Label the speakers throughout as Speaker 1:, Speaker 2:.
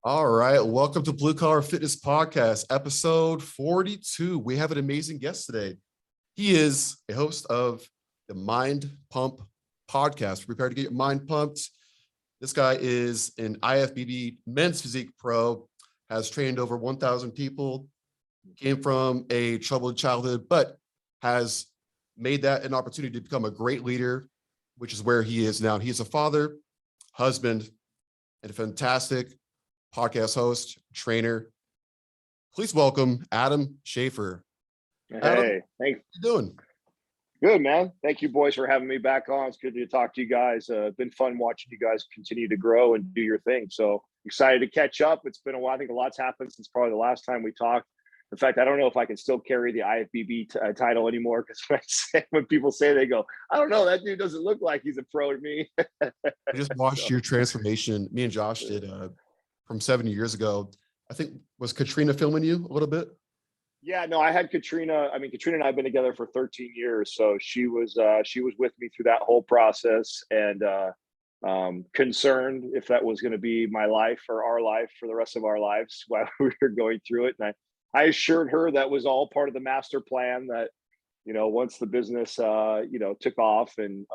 Speaker 1: All right, welcome to Blue Collar Fitness Podcast, episode 42. We have an amazing guest today. He is a host of the Mind Pump podcast. Prepare to get your mind pumped. This guy is an IFBB men's physique pro, has trained over 1,000 people, came from a troubled childhood, but has made that an opportunity to become a great leader, which is where he is now. He is a father, husband, and a fantastic podcast host, trainer. Please welcome Adam Schafer. Adam,
Speaker 2: Hey, thanks.
Speaker 1: how you doing?
Speaker 2: Good, man. Thank you, boys, for having me back on. It's good to talk to you guys. Been fun watching you guys continue to grow and do your thing. So excited to catch up. It's been a while. I think a lot's happened since probably the last time we talked. In fact, I don't know if I can still carry the IFBB title anymore because when people say, they go, I don't know, that dude doesn't look like he's a pro to me.
Speaker 1: I just watched your transformation. Me and Josh did from 7 years ago. I think, was Katrina filming you a little bit?
Speaker 2: Yeah, no, I had Katrina. I mean, Katrina and I have been together for 13 years. So she was with me through that whole process and concerned if that was going to be my life or our life for the rest of our lives while we were going through it. And I assured her that was all part of the master plan, that, once the business, took off and,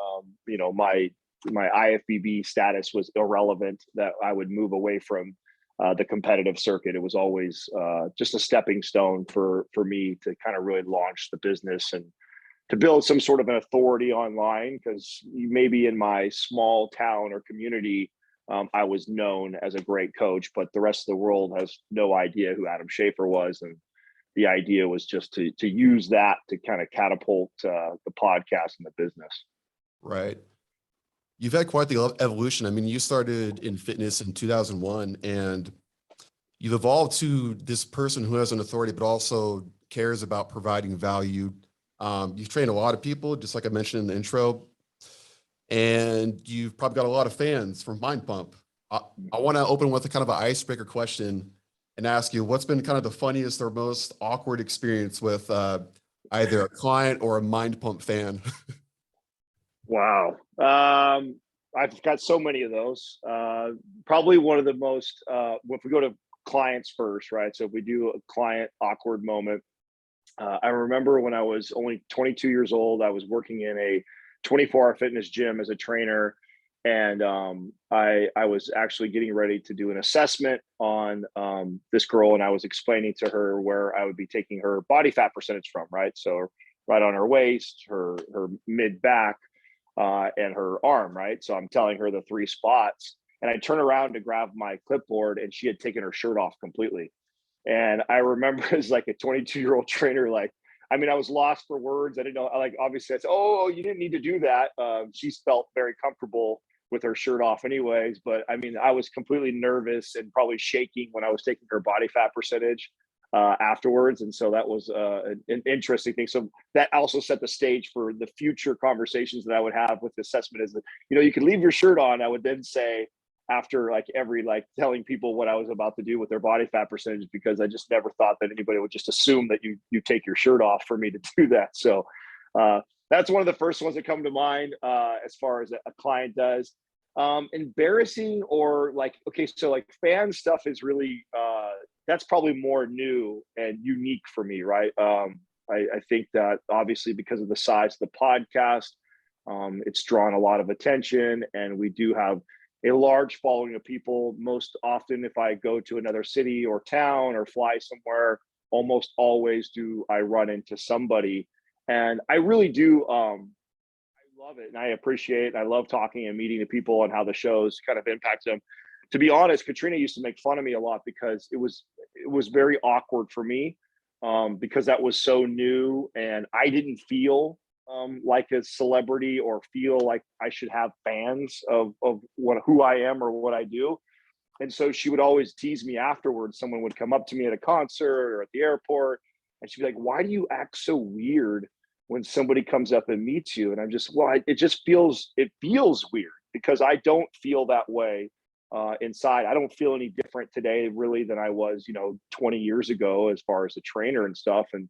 Speaker 2: my IFBB status was irrelevant, that I would move away from the competitive circuit. It was always just a stepping stone for me to kind of really launch the business and to build some sort of an authority online, because maybe in my small town or community, I was known as a great coach, but the rest of the world has no idea who Adam Schafer was. And the idea was just to use that to kind of catapult the podcast and the business.
Speaker 1: Right. You've had quite the evolution. I mean, you started in fitness in 2001 and you've evolved to this person who has an authority, but also cares about providing value. You've trained a lot of people, just like I mentioned in the intro, and you've probably got a lot of fans from Mind Pump. I want to open with a kind of an icebreaker question and ask you, what's been kind of the funniest or most awkward experience with either a client or a Mind Pump fan?
Speaker 2: Wow. I've got so many of those. Probably one of the most, if we go to clients first, right? So if we do a client awkward moment, I remember when I was only 22 years old, I was working in a 24-hour fitness gym as a trainer. And I was actually getting ready to do an assessment on this girl. And I was explaining to her where I would be taking her body fat percentage from, right? So right on her waist, her mid back, and her arm, right? So I'm telling her the 3 spots, and I turn around to grab my clipboard and she had taken her shirt off completely. And I remember as like a 22-year-old trainer, I was lost for words. I didn't know, obviously I said, oh, you didn't need to do that. She felt very comfortable with her shirt off anyways. But I was completely nervous and probably shaking when I was taking her body fat percentage afterwards. And so that was an interesting thing. So that also set the stage for the future conversations that I would have with the assessment, is that, you can leave your shirt on. I would then say, after every telling people what I was about to do with their body fat percentage, because I just never thought that anybody would just assume that you take your shirt off for me to do that. So that's one of the first ones that come to mind as far as a client does. Embarrassing or fan stuff is really that's probably more new and unique for me, right? I think that obviously because of the size of the podcast, it's drawn a lot of attention, and we do have a large following of people. Most often, if I go to another city or town or fly somewhere, almost always do I run into somebody. And I really do, I love it and I appreciate it. I love talking and meeting the people and how the shows kind of impact them. To be honest, Katrina used to make fun of me a lot because it was very awkward for me, because that was so new and I didn't feel like a celebrity or feel like I should have fans of who I am or what I do. And so she would always tease me afterwards. Someone would come up to me at a concert or at the airport, and she'd be like, why do you act so weird when somebody comes up and meets you? And I'm just, it feels weird because I don't feel that way inside. I don't feel any different today really than I was, 20 years ago, as far as the trainer and stuff. And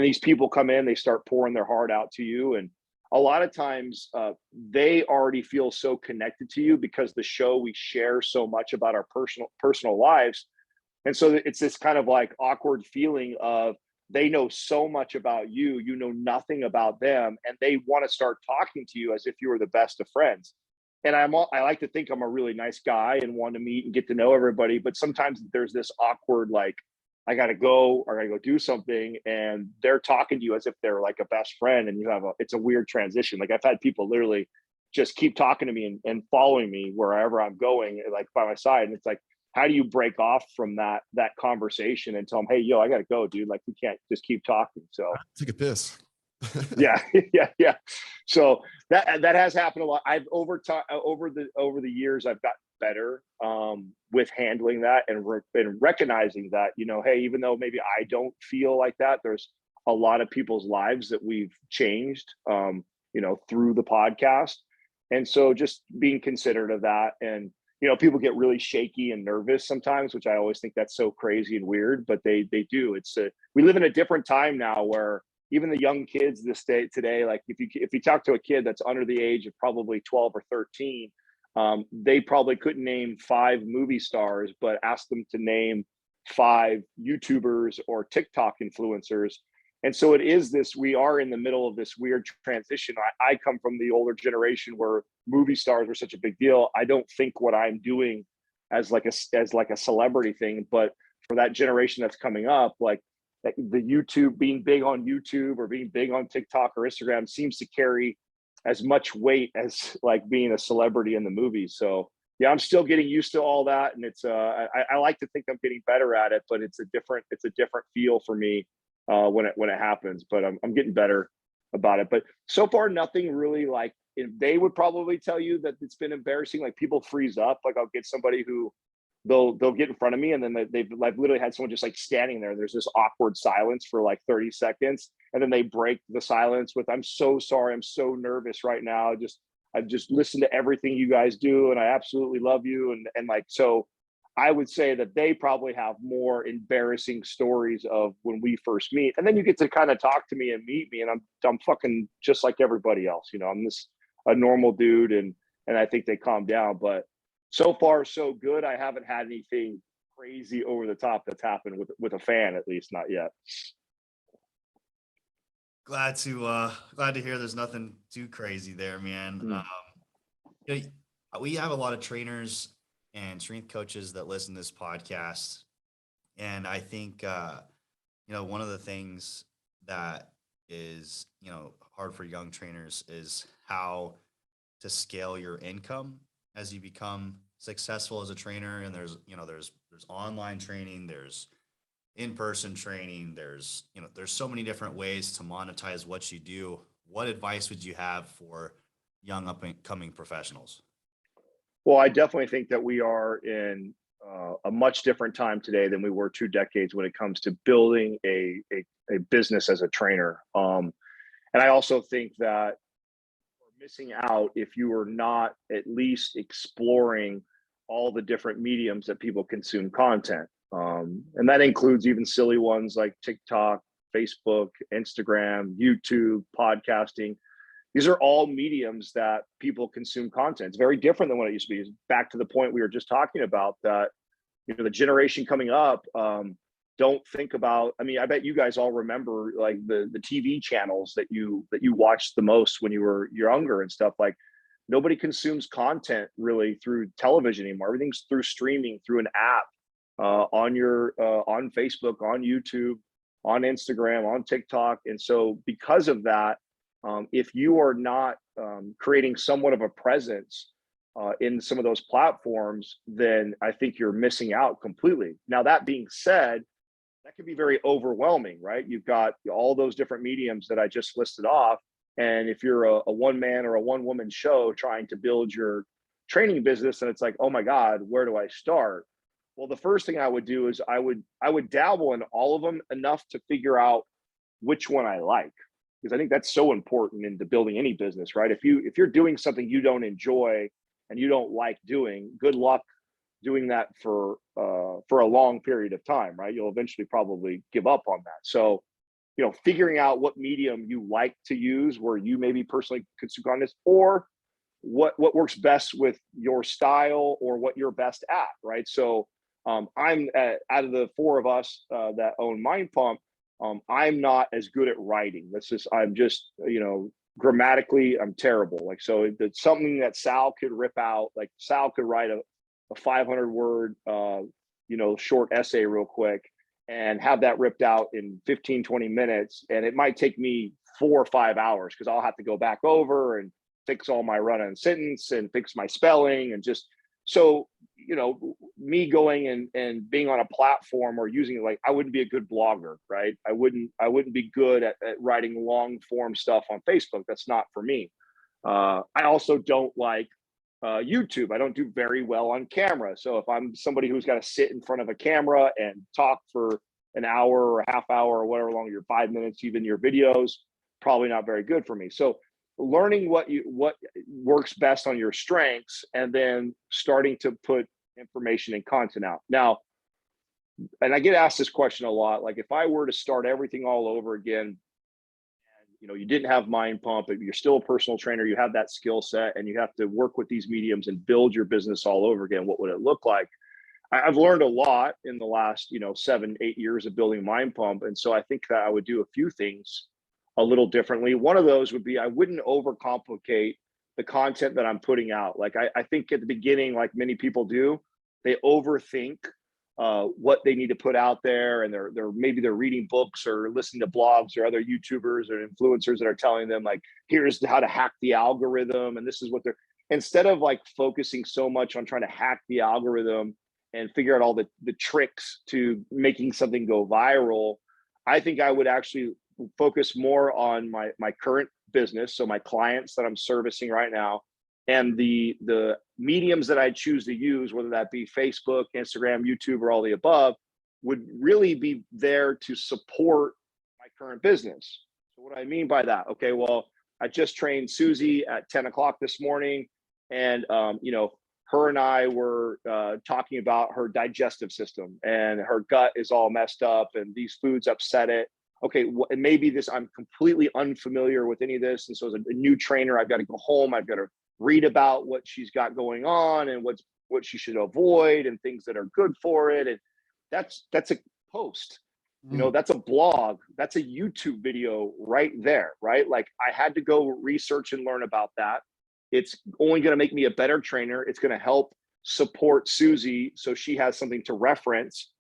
Speaker 2: these people come in, they start pouring their heart out to you. And a lot of times they already feel so connected to you because the show, we share so much about our personal lives. And so it's this kind of like awkward feeling of they know so much about you, you know nothing about them, and they want to start talking to you as if you were the best of friends. And I like to think I'm a really nice guy and want to meet and get to know everybody, but sometimes there's this awkward like I got to go or I got to go do something, and they're talking to you as if they're like a best friend, and it's a weird transition. Like I've had people literally just keep talking to me and following me wherever I'm going, like by my side, and it's like, how do you break off from that conversation and tell them, hey, yo, I got to go, dude. Like we can't just keep talking. So
Speaker 1: Take a piss.
Speaker 2: yeah, yeah. So that has happened a lot. I've over the years, I've gotten better with handling that and recognizing that, hey, even though maybe I don't feel like that, there's a lot of people's lives that we've changed, through the podcast. And so just being considerate of that. And people get really shaky and nervous sometimes, which I always think that's so crazy and weird, but they do. We live in a different time now where even the young kids today, like if you talk to a kid that's under the age of probably 12 or 13, they probably couldn't name 5 movie stars, but ask them to name 5 YouTubers or TikTok influencers. And so we are in the middle of this weird transition. I come from the older generation where movie stars were such a big deal. I don't think what I'm doing as like a celebrity thing, but for that generation that's coming up, like the YouTube, being big on YouTube or being big on TikTok or Instagram seems to carry as much weight as like being a celebrity in the movies. So yeah, I'm still getting used to all that. And it's, I like to think I'm getting better at it, but it's a different feel for me when it happens, but I'm getting better about it. But so far, nothing really like, they would probably tell you that it's been embarrassing. Like people freeze up. Like I'll get somebody who they'll get in front of me, and then they've like literally had someone just like standing there. There's this awkward silence for like 30 seconds. And then they break the silence with, I'm so sorry. I'm so nervous right now. I've just listened to everything you guys do, and I absolutely love you. And like, so I would say that they probably have more embarrassing stories of when we first meet. And then you get to kind of talk to me and meet me, and I'm fucking just like everybody else. I'm a normal dude, and I think they calm down. But so far so good. I haven't had anything crazy over the top that's happened with a fan, at least not yet.
Speaker 3: Glad to hear there's nothing too crazy there, man. We have a lot of trainers and strength coaches that listen to this podcast, and I think one of the things that is hard for young trainers is how to scale your income as you become successful as a trainer. And there's online training, there's in-person training, there's so many different ways to monetize what you do. What advice would you have for young up and coming professionals?
Speaker 2: Well, I definitely think that we are in a much different time today than we were 2 decades when it comes to building a business as a trainer. And I also think that we're missing out if you are not at least exploring all the different mediums that people consume content. And that includes even silly ones like TikTok, Facebook, Instagram, YouTube, podcasting. These are all mediums that people consume content. It's very different than what it used to be. Back to the point we were just talking about, that the generation coming up don't think about. I mean, I bet you guys all remember like the TV channels that you watched the most when you were younger and stuff. Like nobody consumes content really through television anymore. Everything's through streaming, through an app, on Facebook, on YouTube, on Instagram, on TikTok. And so because of that, if you are not creating somewhat of a presence in some of those platforms, then I think you're missing out completely. Now, that being said, that can be very overwhelming, right? You've got all those different mediums that I just listed off. And if you're a one man or a one woman show trying to build your training business, and it's like, oh my God, where do I start? Well, the first thing I would do is I would dabble in all of them enough to figure out which one I like, because I think that's so important into building any business, right? If you're doing something you don't enjoy and you don't like doing, good luck doing that for a long period of time, right? You'll eventually probably give up on that. So figuring out what medium you like to use, where you maybe personally consume content, or what works best with your style or what you're best at, right? So I'm out of the four of us that own Mind Pump, I'm not as good at writing. I'm just, grammatically, I'm terrible. Like, so it's something that Sal could rip out. Like, Sal could write a 500 word, short essay real quick and have that ripped out in 15, 20 minutes. And it might take me 4 or 5 hours, because I'll have to go back over and fix all my run-on sentence and fix my spelling, and just, so, me going and being on a platform or using it, like, I wouldn't be a good blogger, right? I wouldn't be good at writing long form stuff on Facebook. That's not for me. I also don't like YouTube. I don't do very well on camera. So if I'm somebody who's got to sit in front of a camera and talk for an hour or a half hour or whatever long, your 5 minutes, even your videos, probably not very good for me. So learning what works best on your strengths, and then starting to put information and content out. Now, and I get asked this question a lot, like, if I were to start everything all over again, and you didn't have Mind Pump, but you're still a personal trainer, you have that skill set, and you have to work with these mediums and build your business all over again, what would it look like? I've learned a lot in the last 7-8 years of building Mind Pump, and so I think that I would do a few things a little differently. One of those would be, I wouldn't overcomplicate the content that I'm putting out. Like, I think at the beginning, like many people do, they overthink what they need to put out there, and they're reading books or listening to blogs or other YouTubers or influencers that are telling them, like, here's how to hack the algorithm, and this is what they're, instead of like focusing so much on trying to hack the algorithm and figure out all the tricks to making something go viral, I think I would actually focus more on my current business, so my clients that I'm servicing right now, and the mediums that I choose to use, whether that be Facebook, Instagram, YouTube, or all the above, would really be there to support my current business. So what do I mean by that? Okay, well, I just trained Susie at 10 o'clock this morning, and her and I were talking about her digestive system, and her gut is all messed up, and these foods upset it. Okay, and maybe I'm completely unfamiliar with any of this, and so as a new trainer, I've got to go home, I've got to read about what she's got going on and what she should avoid and things that are good for it. And that's a post, that's a blog, that's a YouTube video right there, right? Like, I had to go research and learn about that. It's only going to make me a better trainer. It's going to help support Susie, so she has something to reference,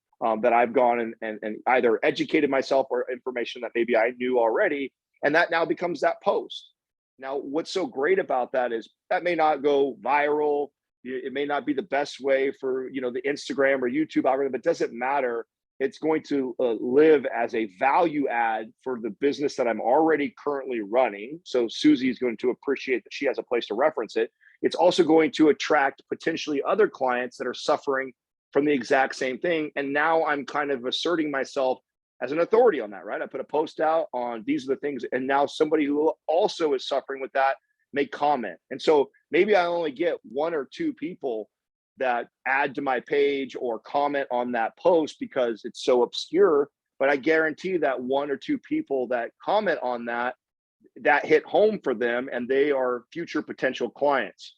Speaker 2: that I've gone and either educated myself, or information that maybe I knew already. And that now becomes that post. Now, what's so great about that is that may not go viral. It may not be the best way for, the Instagram or YouTube algorithm, but it doesn't matter. It's going to live as a value add for the business that I'm already currently running. So Susie is going to appreciate that she has a place to reference it. It's also going to attract potentially other clients that are suffering from the exact same thing. And now I'm kind of asserting myself as an authority on that, right? I put a post out on these are the things, and now somebody who also is suffering with that may comment. And so maybe I only get 1 or 2 people that add to my page or comment on that post because it's so obscure, but I guarantee that 1 or 2 people that comment on that hit home for them, and they are future potential clients.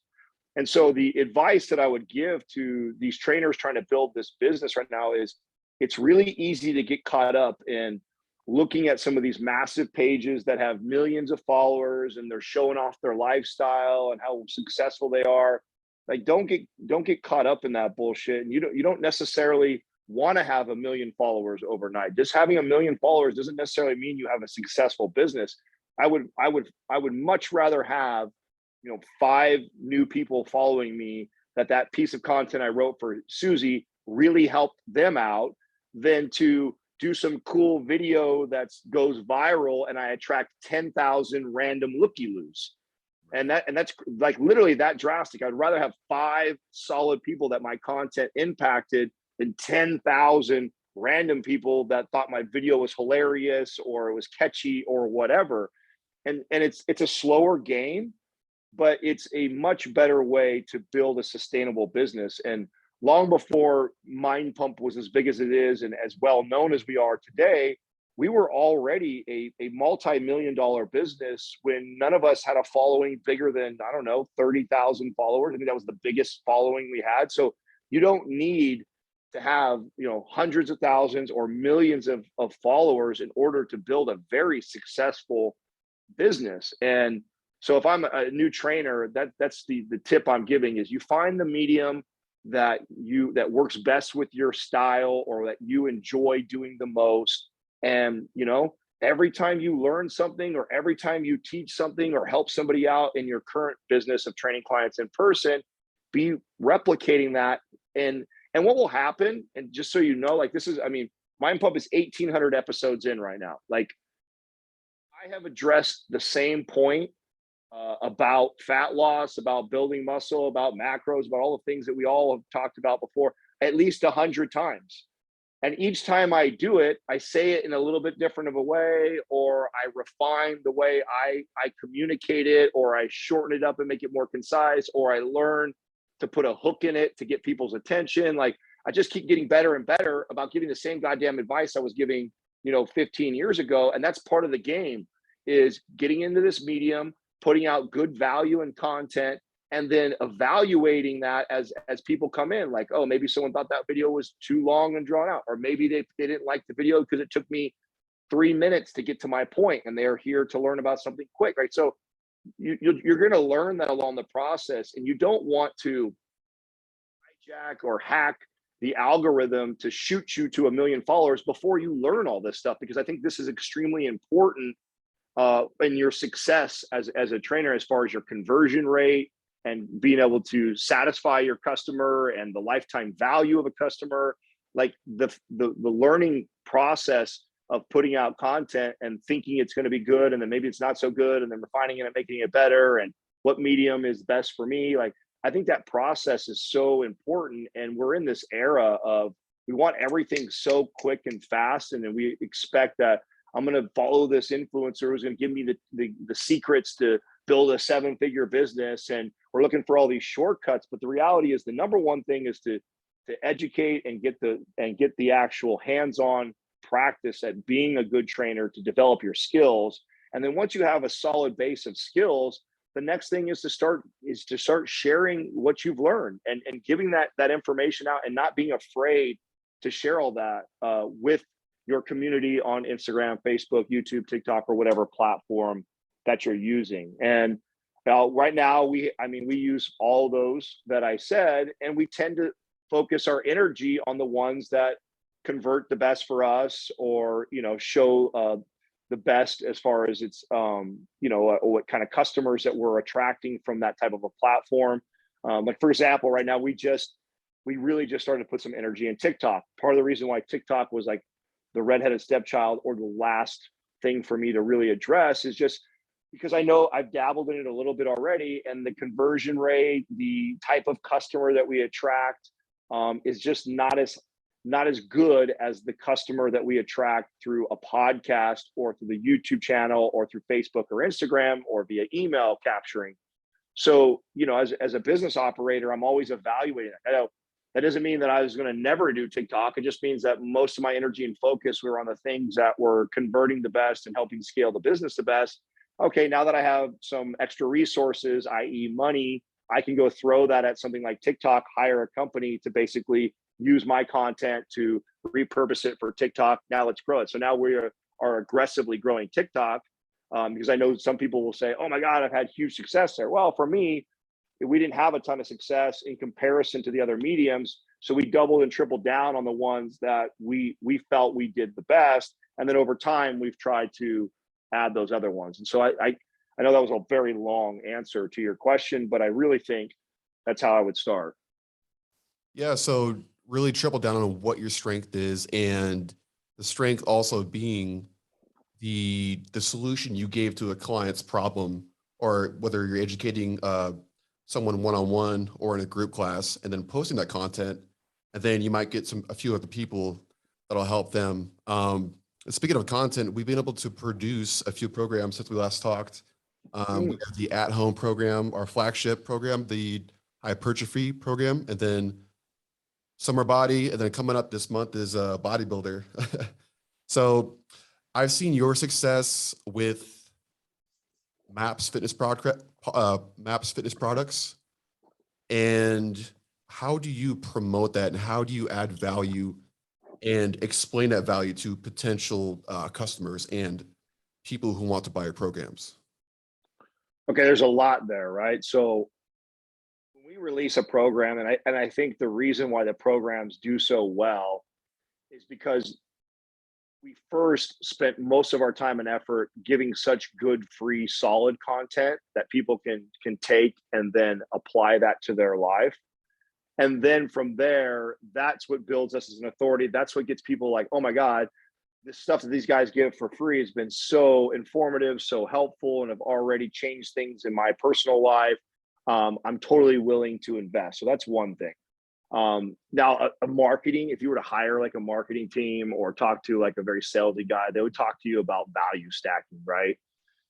Speaker 2: And so the advice that I would give to these trainers trying to build this business right now is, it's really easy to get caught up in looking at some of these massive pages that have millions of followers, and they're showing off their lifestyle and how successful they are. Like, don't get caught up in that bullshit. And you don't necessarily want to have 1 million followers overnight. Just having 1 million followers doesn't necessarily mean you have a successful business. I would much rather have 5 new people following me, that piece of content I wrote for Susie really helped them out, than to do some cool video that goes viral and I attract 10,000 random looky-loos. And that's like literally that drastic. I'd rather have 5 solid people that my content impacted than 10,000 random people that thought my video was hilarious or it was catchy or whatever. And it's a slower game, but it's a much better way to build a sustainable business. And long before Mind Pump was as big as it is and as well known as we are today, we were already a multi-million-dollar business when none of us had a following bigger than, I don't know, 30,000 followers. I think that was the biggest following we had. So you don't need to have, hundreds of thousands or millions of followers in order to build a very successful business. And so if I'm a new trainer, that's the tip I'm giving is you find the medium that works best with your style or that you enjoy doing the most. And every time you learn something or every time you teach something or help somebody out in your current business of training clients in person, be replicating that. And what will happen, and just so you know, like this is, I mean, MINDPUMP is 1,800 episodes in right now. Like I have addressed the same point about fat loss, about building muscle, about macros, about all the things that we all have talked about before, at least 100 times. And each time I do it, I say it in a little bit different of a way, or I refine the way I communicate it, or I shorten it up and make it more concise, or I learn to put a hook in it to get people's attention. Like I just keep getting better and better about giving the same goddamn advice I was giving, 15 years ago. And that's part of the game, is getting into this medium, putting out good value and content, and then evaluating that as people come in, like, oh, maybe someone thought that video was too long and drawn out, or maybe they didn't like the video because it took me 3 minutes to get to my point and they're here to learn about something quick, right? So you're going to learn that along the process, and you don't want to hijack or hack the algorithm to shoot you to 1 million followers before you learn all this stuff, because I think this is extremely important in your success as a trainer, as far as your conversion rate and being able to satisfy your customer and the lifetime value of a customer. Like the learning process of putting out content and thinking it's going to be good, and then maybe it's not so good, and then refining it and making it better, and what medium is best for me. Like I think that process is so important, and we're in this era of we want everything so quick and fast, and then we expect that I'm going to follow this influencer who's going to give me the secrets to build a 7-figure business, and we're looking for all these shortcuts. But the reality is, the number one thing is to educate and get the actual hands-on practice at being a good trainer, to develop your skills. And then once you have a solid base of skills, the next thing is to start sharing what you've learned and giving that information out, and not being afraid to share all that with your community on Instagram, Facebook, YouTube, TikTok, or whatever platform that you're using. And right now, we use all those that I said, and we tend to focus our energy on the ones that convert the best for us, or show the best as far as it's what kind of customers that we're attracting from that type of a platform. Like for example, right now we really just started to put some energy in TikTok. Part of the reason why TikTok was like the redheaded stepchild, or the last thing for me to really address, is just because I know I've dabbled in it a little bit already, and the conversion rate, the type of customer that we attract is just not as good as the customer that we attract through a podcast, or through the YouTube channel, or through Facebook or Instagram, or via email capturing. So, as a business operator, I'm always evaluating it. I know that doesn't mean that I was going to never do TikTok. It just means that most of my energy and focus were on the things that were converting the best and helping scale the business the best. Okay, now that I have some extra resources, i.e. money, I can go throw that at something like TikTok, hire a company to basically use my content to repurpose it for TikTok. Now let's grow it. So now we are aggressively growing TikTok, because I know some people will say, oh my God, I've had huge success there. Well, for me, we didn't have a ton of success in comparison to the other mediums. So we doubled and tripled down on the ones that we felt we did the best. And then over time, we've tried to add those other ones. And so I know that was a very long answer to your question, but I really think that's how I would start.
Speaker 1: Yeah. So really triple down on what your strength is, and the strength also being the solution you gave to a client's problem, or whether you're educating someone one-on-one or in a group class, and then posting that content, and then you might get a few other people that'll help them. Speaking of content, we've been able to produce a few programs since we last talked. We have the at-home program, our flagship program, the hypertrophy program, and then summer body, and then coming up this month is a bodybuilder. So I've seen your success with Maps Fitness products. And how do you promote that? And how do you add value and explain that value to potential customers and people who want to buy your programs?
Speaker 2: Okay, there's a lot there, right? So when we release a program, and I think the reason why the programs do so well is because we first spent most of our time and effort giving such good, free, solid content that people can take and then apply that to their life. And then from there, that's what builds us as an authority. That's what gets people like, oh my God, this stuff that these guys give for free has been so informative, so helpful, and have already changed things in my personal life. I'm totally willing to invest. So that's one thing. Now, a marketing, if you were to hire like a marketing team or talk to like a very salesy guy, they would talk to you about value stacking, right?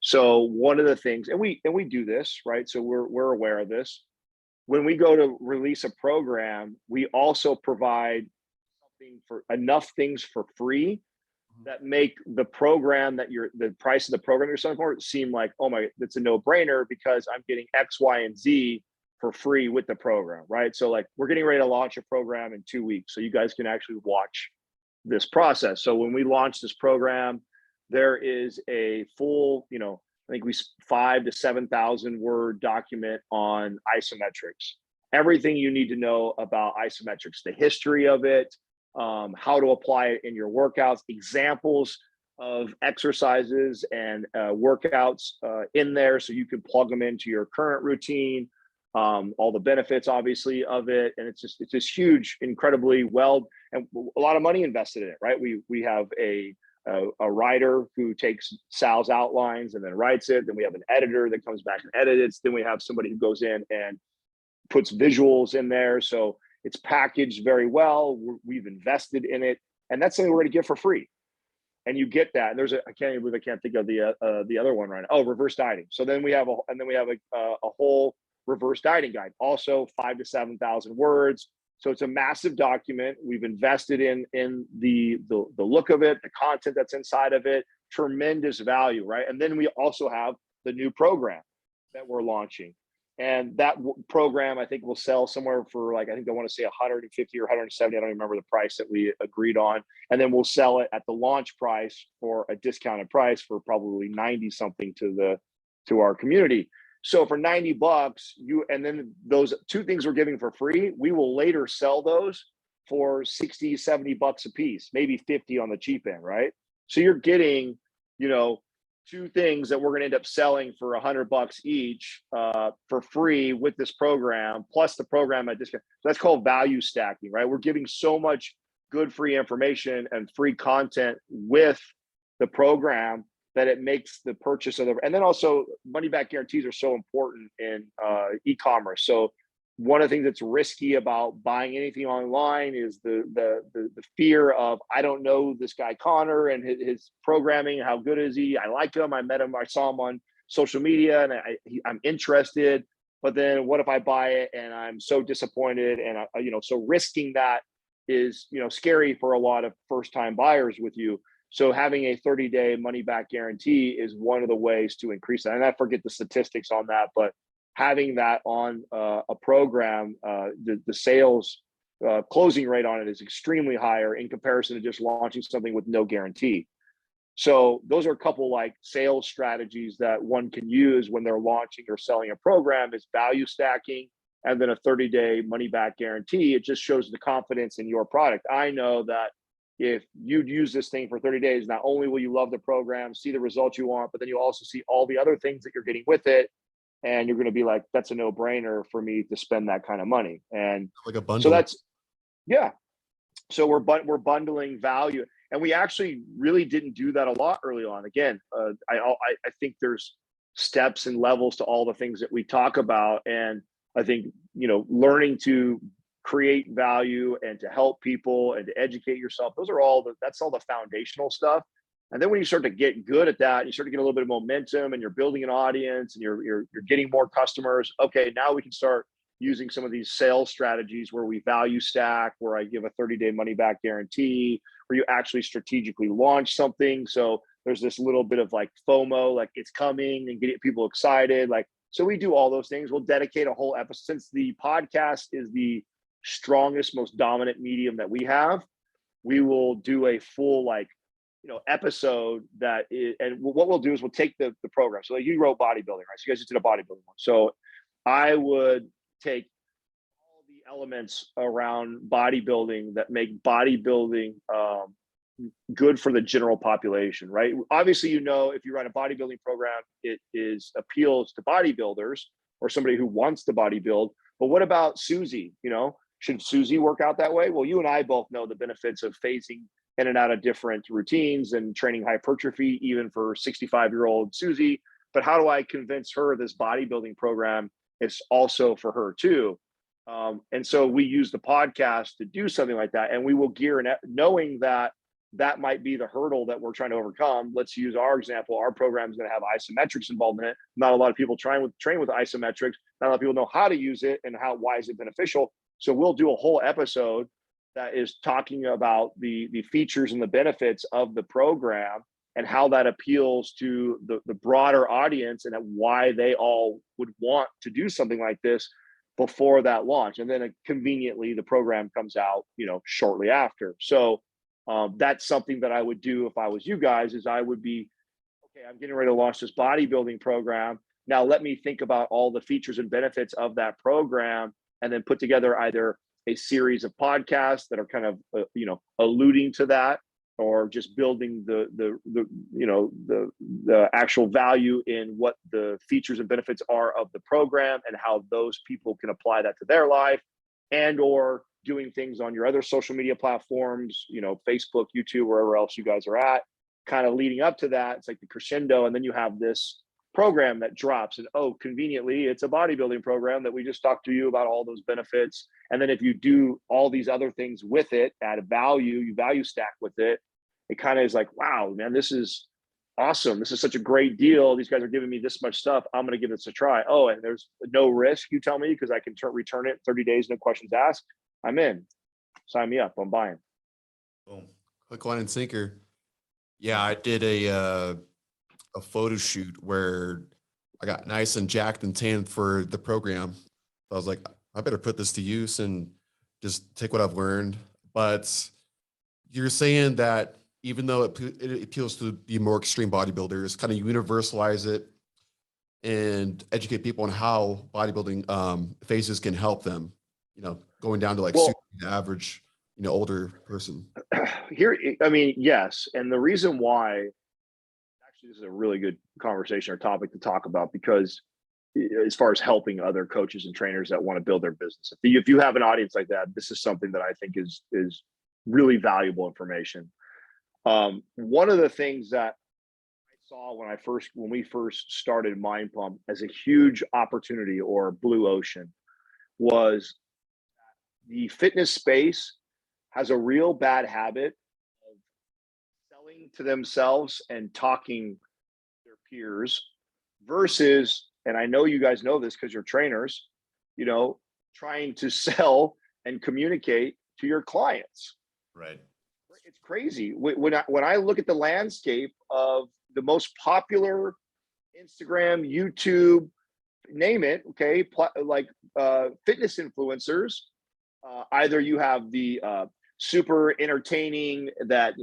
Speaker 2: So one of the things, and we do this, right? So we're aware of this. When we go to release a program, we also provide something for enough things for free that make the program the price of the program you're selling for seem like, oh my, it's a no-brainer because I'm getting X, Y, and Z for free with the program, right? So like we're getting ready to launch a program in 2 weeks. So you guys can actually watch this process. So when we launch this program, there is a full, I think 5,000 to 7,000 word document on isometrics. Everything you need to know about isometrics, the history of it, how to apply it in your workouts, examples of exercises and workouts in there so you can plug them into your current routine, all the benefits obviously of it. And it's this huge, incredibly well, and a lot of money invested in it, right? We have a writer who takes Sal's outlines and then writes it. Then we have an editor that comes back and edits. Then we have somebody who goes in and puts visuals in there. So it's packaged very well. We've invested in it, and that's something we're going to give for free. And you get that. And there's I can't think of the other one right now. Oh, reverse dieting. So then we have a whole reverse dieting guide, also 5,000 to 7,000 words. So it's a massive document. We've invested in the look of it, the content that's inside of it, tremendous value, right? And then we also have the new program that we're launching. And that program, I think, will sell somewhere for like, I think I want to say 150 or 170. I don't remember the price that we agreed on. And then we'll sell it at the launch price for a discounted price for probably 90 something to our community. So for $90, and then those two things we're giving for free, we will later sell those for 60, $70 a piece, maybe 50 on the cheap end, right? So you're getting, two things that we're going to end up selling for $100 each for free with this program, plus the program at discount. So that's called value stacking, right? We're giving so much good free information and free content with the program that it makes the purchase of and then also money back guarantees are so important in e-commerce. So one of the things that's risky about buying anything online is the fear of, I don't know this guy Connor and his programming. How good is he? I like him. I met him. I saw him on social media, and I'm interested. But then what if I buy it and I'm so disappointed? And so risking that is scary for a lot of first-time buyers with you. So having a 30-day money-back guarantee is one of the ways to increase that. And I forget the statistics on that, but having that on a program, the sales closing rate on it is extremely higher in comparison to just launching something with no guarantee. So those are a couple like sales strategies that one can use when they're launching or selling a program, is value stacking and then a 30-day money-back guarantee. It just shows the confidence in your product. I know that if you'd use this thing for 30 days, not only will you love the program, see the results you want, but then you also see all the other things that you're getting with it. And you're going to be like, that's a no-brainer for me to spend that kind of money. And
Speaker 1: like a bundle.
Speaker 2: So that's, yeah. So we're bundling value. And we actually really didn't do that a lot early on. Again, I think there's steps and levels to all the things that we talk about. And I think, learning to create value and to help people and to educate yourself, that's all the foundational stuff. And then when you start to get good at that, you start to get a little bit of momentum and you're building an audience and you're getting more customers. Okay, now we can start using some of these sales strategies where we value stack, where I give a 30-day money back guarantee, where you actually strategically launch something. So there's this little bit of like FOMO, like it's coming, and get people excited. Like, so we do all those things. We'll dedicate a whole episode, since the podcast is the strongest, most dominant medium that we have. We will do a full, like, episode that is, and what we'll do is we'll take the program. So like, you wrote bodybuilding, right? So you guys just did a bodybuilding one. So I would take all the elements around bodybuilding that make bodybuilding good for the general population, right? Obviously, if you run a bodybuilding program, it appeals to bodybuilders or somebody who wants to bodybuild. But what about Susie? Should Susie work out that way? Well, you and I both know the benefits of phasing in and out of different routines and training hypertrophy, even for 65-year-old Susie. But how do I convince her this bodybuilding program is also for her too? And so we use the podcast to do something like that. And we will gear in, knowing that might be the hurdle that we're trying to overcome. Let's use our example. Our program is going to have isometrics involved in it. Not a lot of people train with isometrics. Not a lot of people know how to use it and why is it beneficial. So we'll do a whole episode that is talking about the features and the benefits of the program and how that appeals to the broader audience, and why they all would want to do something like this before that launch. And then conveniently, the program comes out, shortly after. So that's something that I would do if I was you guys, is I would be, okay, I'm getting ready to launch this bodybuilding program. Now let me think about all the features and benefits of that program, and then put together either a series of podcasts that are kind of, alluding to that, or just building the actual value in what the features and benefits are of the program and how those people can apply that to their life, and or doing things on your other social media platforms, Facebook, YouTube, wherever else you guys are at, kind of leading up to that. It's like the crescendo. And then you have this program that drops, and conveniently, it's a bodybuilding program that we just talked to you about all those benefits. And then if you do all these other things with it, add a value, you value stack with it, it kind of is like, wow, man, this is awesome. This is such a great deal. These guys are giving me this much stuff. I'm going to give this a try. Oh, and there's no risk, you tell me, because I can return it 30 days, no questions asked. I'm in. Sign me up. I'm buying.
Speaker 1: Boom. Hook, line, and sinker. Yeah, I did a photo shoot where I got nice and jacked and tanned for the program. I was like, I better put this to use and just take what I've learned. But you're saying that even though it appeals to the more extreme bodybuilders, kind of universalize it and educate people on how bodybuilding phases can help them, going down to like the average, older person.
Speaker 2: Here, I mean, yes. And the reason why, actually, this is a really good conversation or topic to talk about, because as far as helping other coaches and trainers that want to build their business, if you have an audience like that, this is something that I think is really valuable information. One of the things that I saw when we first started MINDPUMP as a huge opportunity, or blue ocean, was the fitness space has a real bad habit of selling to themselves and talking to their peers versus, and I know you guys know this because you're trainers, trying to sell and communicate to your clients.
Speaker 3: Right.
Speaker 2: It's crazy. When I look at the landscape of the most popular Instagram, YouTube, name it, okay, like fitness influencers, either you have the super entertaining, that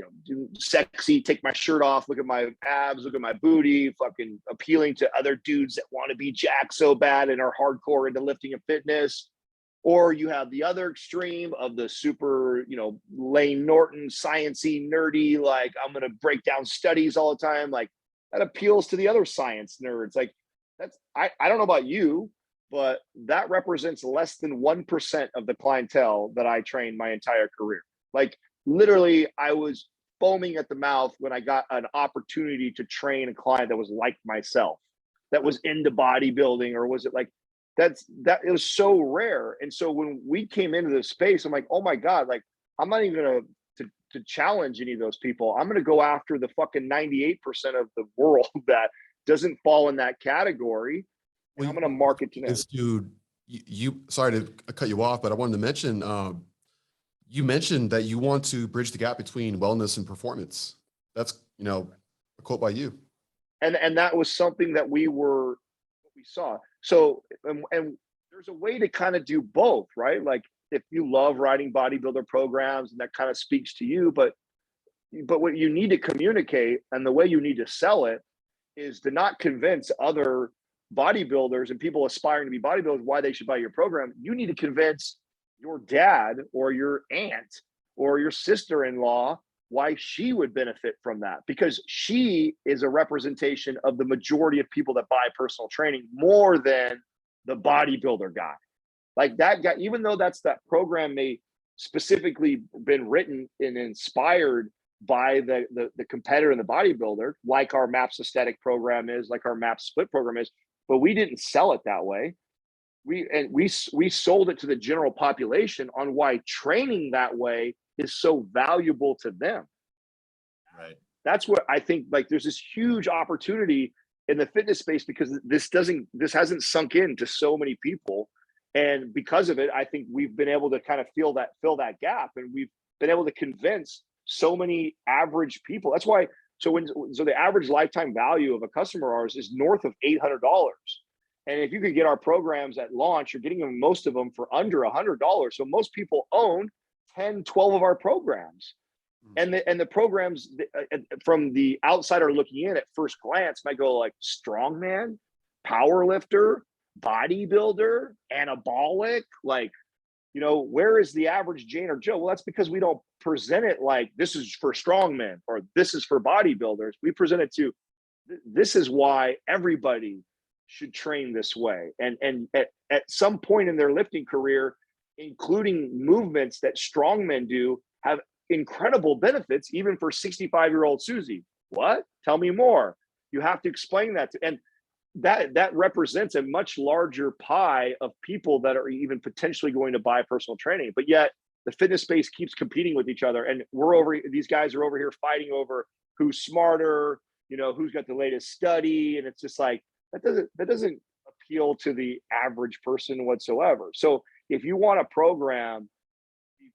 Speaker 2: sexy, take my shirt off, look at my abs, look at my booty, fucking appealing to other dudes that want to be jacked so bad and are hardcore into lifting and fitness. Or you have the other extreme of the super, Lane Norton, sciencey, nerdy, like I'm going to break down studies all the time. Like that appeals to the other science nerds. Like I don't know about you, but that represents less than 1% of the clientele that I trained my entire career. Like literally, I was foaming at the mouth when I got an opportunity to train a client that was like myself, that was into bodybuilding, or was it like, that it was so rare. And so when we came into this space, I'm like, oh my God, like I'm not even gonna to challenge any of those people. I'm gonna go after the fucking 98% of the world that doesn't fall in that category. And I'm gonna market to them.
Speaker 1: Dude, you sorry to cut you off, but I wanted to mention you mentioned that you want to bridge the gap between wellness and performance. That's A quote by you.
Speaker 2: And that was something that we saw. So, and there's a way to kind of do both, right? Like if you love writing bodybuilder programs and that kind of speaks to you, but what you need to communicate and the way you need to sell it is to not convince other bodybuilders and people aspiring to be bodybuilders why they should buy your program. You need to convince your dad or your aunt or your sister-in-law why she would benefit from that, because she is a representation of the majority of people that buy personal training more than the bodybuilder guy. Like that guy, even though that program may specifically been written and inspired by the competitor and the bodybuilder, like our MAPS aesthetic program is, like our MAPS split program is, but we didn't sell it that way. We sold it to the general population on why training that way is so valuable to them.
Speaker 3: Right.
Speaker 2: That's what I think, like there's this huge opportunity in the fitness space because this hasn't sunk into so many people. And because of it, I think we've been able to kind of fill that gap, and we've been able to convince so many average people. That's why, so the average lifetime value of a customer of ours is north of $800. And if you could get our programs at launch, you're getting them, most of them, for under $100. So most people own 10, 12 of our programs. And the programs from the outsider looking in at first glance might go like strongman, power lifter, bodybuilder, anabolic, like, you know, where is the average Jane or Joe? Well, that's because we don't present it like this is for strongmen or this is for bodybuilders. We present it to this is why everybody should train this way. And at some point in their lifting career, including movements that strongmen do, have incredible benefits, even for 65-year-old Susie. What? Tell me more. You have to explain that and that represents a much larger pie of people that are even potentially going to buy personal training. But yet the fitness space keeps competing with each other, and these guys are over here fighting over who's smarter, you know, who's got the latest study, and it's just like that doesn't appeal to the average person whatsoever. So if you want a program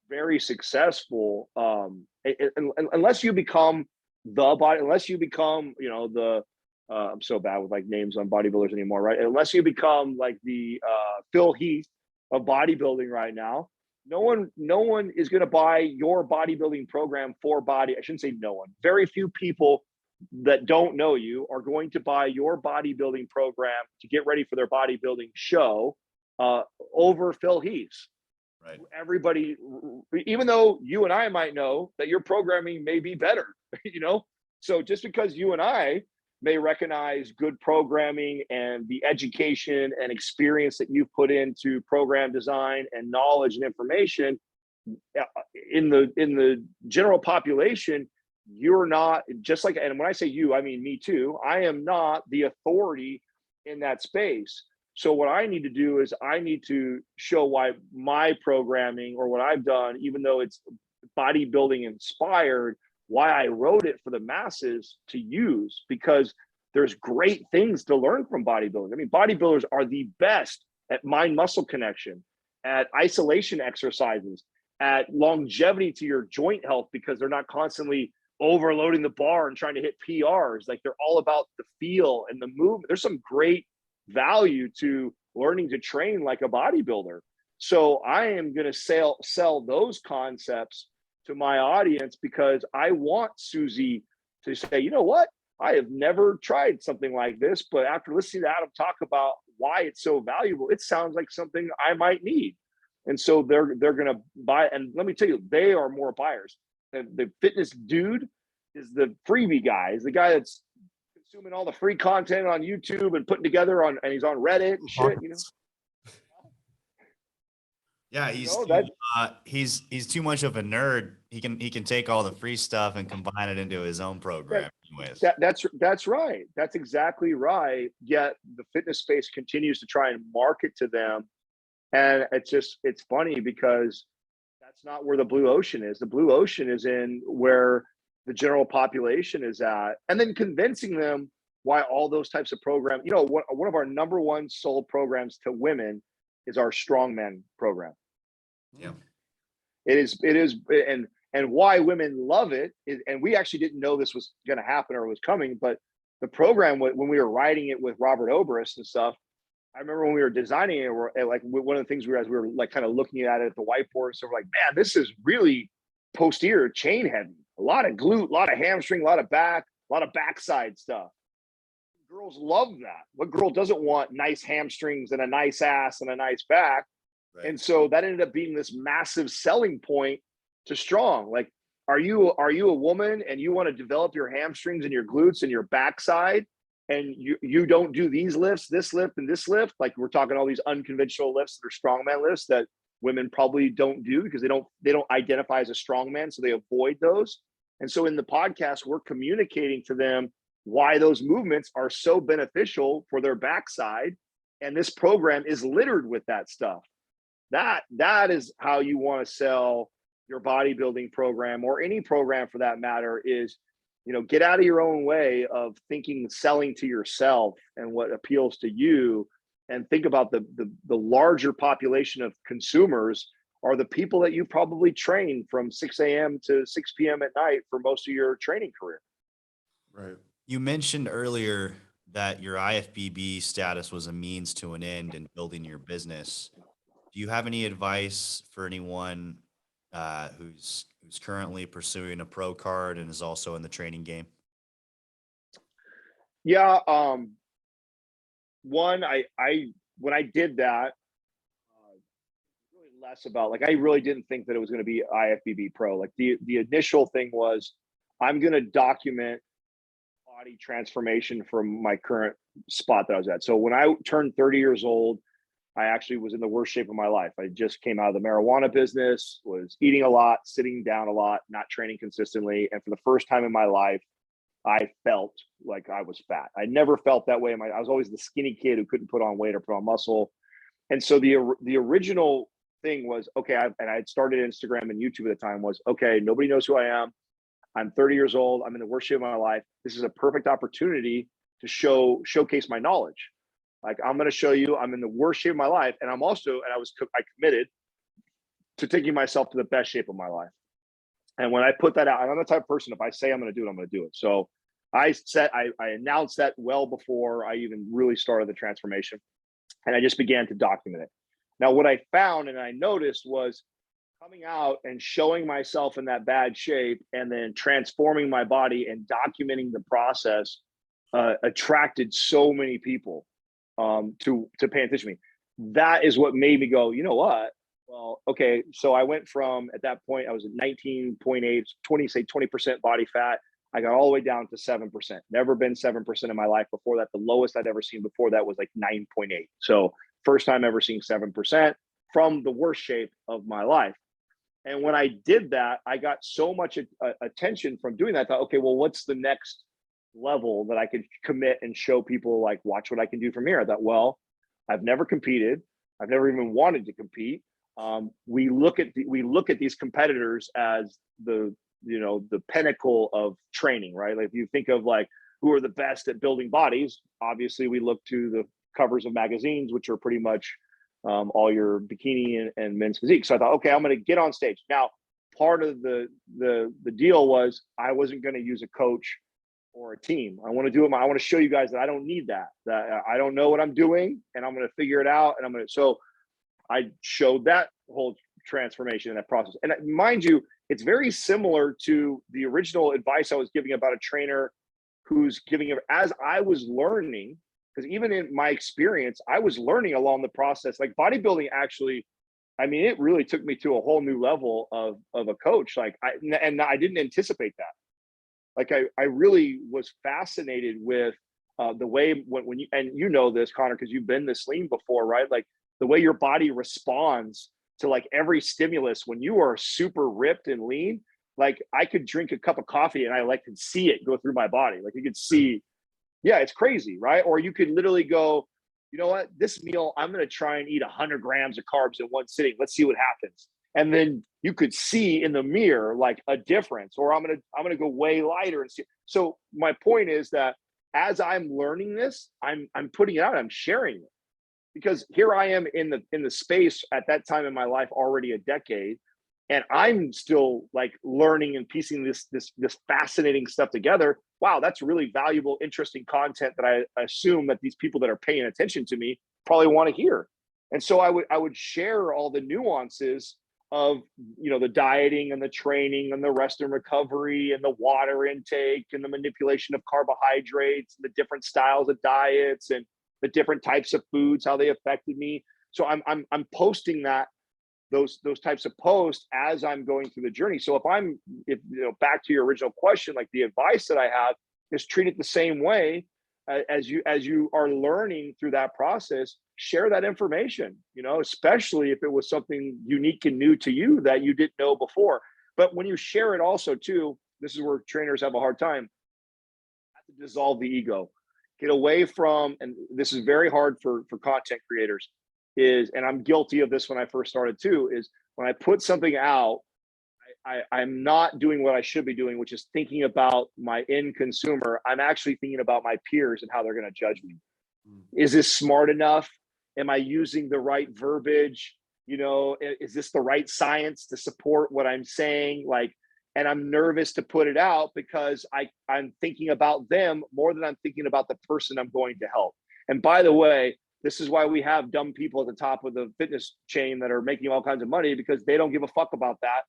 Speaker 2: very successful, unless you become you know, the I'm so bad with like names on bodybuilders anymore, right? Unless you become like the Phil Heath of bodybuilding right now, no one is going to buy your bodybuilding program for body. I shouldn't say no one. Very few people that don't know you are going to buy your bodybuilding program to get ready for their bodybuilding show over Phil Heath's.
Speaker 3: Right.
Speaker 2: Everybody, even though you and I might know that your programming may be better, you know? So just because you and I may recognize good programming and the education and experience that you've put into program design and knowledge and information in the general population, you're not just like, and when I say you, I mean me too. I am not the authority in that space. So what I need to do is I need to show why my programming or what I've done, even though it's bodybuilding inspired, why I wrote it for the masses to use, because there's great things to learn from bodybuilding. I mean, bodybuilders are the best at mind-muscle connection, at isolation exercises, at longevity to your joint health, because they're not constantly overloading the bar and trying to hit PRs. Like they're all about the feel and the movement. There's some great value to learning to train like a bodybuilder. So I am going to sell those concepts to my audience, because I want Susie to say, you know what? I have never tried something like this, but after listening to Adam talk about why it's so valuable, it sounds like something I might need. And so they're going to buy. And let me tell you, they are more buyers. The fitness dude is the freebie guy, is the guy that's consuming all the free content on YouTube and putting together and he's on Reddit and shit, you know?
Speaker 3: Yeah, he's too much of a nerd. He can take all the free stuff and combine it into his own program.
Speaker 2: That's right. That's exactly right. Yet the fitness space continues to try and market to them. And it's funny because that's not where the blue ocean is. The blue ocean is in where the general population is at, and then convincing them why all those types of programs, you know, one of our number one sold programs to women is our strongman program.
Speaker 3: Yeah.
Speaker 2: It is. And why women love it is, and we actually didn't know this was going to happen or was coming, but the program, when we were writing it with Robert Obrist and stuff, I remember when we were designing it, we're like, one of the things we were like kind of looking at it at the whiteboard. So we're like, man, this is really posterior chain heavy, a lot of glute, a lot of hamstring, a lot of back, a lot of backside stuff. Girls love that. What girl doesn't want nice hamstrings and a nice ass and a nice back? Right. And so that ended up being this massive selling point to Strong. Like, are you a woman and you want to develop your hamstrings and your glutes and your backside, and you don't do these lifts, this lift and this lift? Like, we're talking all these unconventional lifts that are strongman lifts that women probably don't do because they don't identify as a strongman, so they avoid those. And so in the podcast, we're communicating to them why those movements are so beneficial for their backside, and this program is littered with that stuff. That is how you want to sell your bodybuilding program, or any program for that matter, is, get out of your own way of thinking selling to yourself and what appeals to you, and think about the larger population of consumers are the people that you probably train from 6 a.m. to 6 p.m. at night for most of your training career.
Speaker 3: Right. You mentioned earlier that your IFBB status was a means to an end in building your business. Do you have any advice for anyone who's currently pursuing a pro card and is also in the training game?
Speaker 2: Yeah. One, when I did that, really less about, like, I really didn't think that it was going to be IFBB pro. Like, the initial thing was, I'm going to document body transformation from my current spot that I was at. So when I turned 30 years old, I actually was in the worst shape of my life. I just came out of the marijuana business, was eating a lot, sitting down a lot, not training consistently. And for the first time in my life, I felt like I was fat. I never felt that way. I was always the skinny kid who couldn't put on weight or put on muscle. And so the original thing was, okay, I had started Instagram and YouTube at the time, was, okay, nobody knows who I am. I'm 30 years old. I'm in the worst shape of my life. This is a perfect opportunity to showcase my knowledge. Like, I'm going to show you I'm in the worst shape of my life. And I committed to taking myself to the best shape of my life. And when I put that out, I'm the type of person, if I say I'm going to do it, I'm going to do it. So I announced that well before I even really started the transformation. And I just began to document it. Now, what I found and I noticed was, coming out and showing myself in that bad shape and then transforming my body and documenting the process attracted so many people to pay attention to me. That is what made me go, you know what? Well, okay. So I went from, at that point, I was at 19.8, 20% body fat. I got all the way down to 7%. Never been 7% in my life before that. The lowest I'd ever seen before that was like 9.8. So first time ever seeing 7% from the worst shape of my life. And when I did that, I got so much attention from doing that. I thought, okay, well, what's the next level that I could commit and show people, like, watch what I can do from here? I thought, well, I've never competed. I've never even wanted to compete. We look at these competitors as the pinnacle of training, right? Like, if you think of, like, who are the best at building bodies, obviously we look to the covers of magazines, which are pretty much all your bikini and men's physique. So I thought, okay, I'm going to get on stage. Now, part of the deal was, I wasn't going to use a coach or a team. I want to do it. I want to show you guys that I don't need that I don't know what I'm doing, and I'm going to figure it out. And so I showed that whole transformation in that process. And mind you, it's very similar to the original advice I was giving about a trainer who's giving it as I was learning. Because even in my experience, I was learning along the process. Like, bodybuilding actually, I mean, it really took me to a whole new level of a coach. Like, I didn't anticipate that. Like, I really was fascinated with the way when you, and you know this, Connor, because you've been this lean before, right? Like, the way your body responds to, like, every stimulus when you are super ripped and lean. Like, I could drink a cup of coffee and I could see it go through my body. Like, you could see. Yeah, it's crazy, right? Or you could literally go, you know what, this meal, I'm going to try and eat 100 grams of carbs in one sitting. Let's see what happens. And then you could see in the mirror, like, a difference. Or I'm going to go way lighter and see. So my point is that as I'm learning this, I'm putting it out, I'm sharing it, because here I am in the space at that time in my life, already a decade. and I'm still like learning and piecing this fascinating stuff together. Wow, that's really valuable, interesting content that I assume that these people that are paying attention to me probably want to hear. And so I would share all the nuances of, you know, the dieting and the training and the rest and recovery and the water intake and the manipulation of carbohydrates and the different styles of diets and the different types of foods, how they affected me. So I'm posting those types of posts as I'm going through the journey. So if you know, back to your original question, like the advice that I have is treat it the same way as you are learning through that process. Share that information, you know, especially if it was something unique and new to you that you didn't know before. But when you share it also too, this is where trainers have a hard time, have to dissolve the ego, get away from, and this is very hard for content creators, is, and I'm guilty of this when I first started too, is when I put something out, I'm not doing what I should be doing, which is thinking about my end consumer. I'm actually thinking about my peers and how they're going to judge me. Is this smart enough? Am I using the right verbiage? You know, is this the right science to support what I'm saying? Like, and I'm nervous to put it out because I'm thinking about them more than I'm thinking about the person I'm going to help. And by the way, this is why we have dumb people at the top of the fitness chain that are making all kinds of money, because they don't give a fuck about that.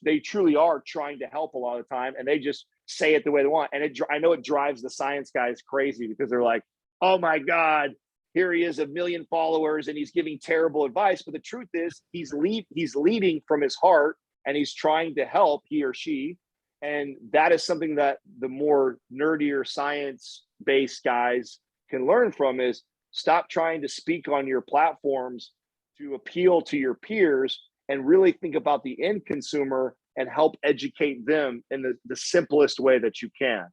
Speaker 2: They truly are trying to help a lot of the time, and they just say it the way they want. And I know it drives the science guys crazy, because they're like, oh my God, here he is, 1 million followers, and he's giving terrible advice. But the truth is, he's leading from his heart, and he's trying to help, he or she. And that is something that the more nerdier science-based guys can learn from, is stop trying to speak on your platforms to appeal to your peers, and really think about the end consumer and help educate them in the simplest way that you can.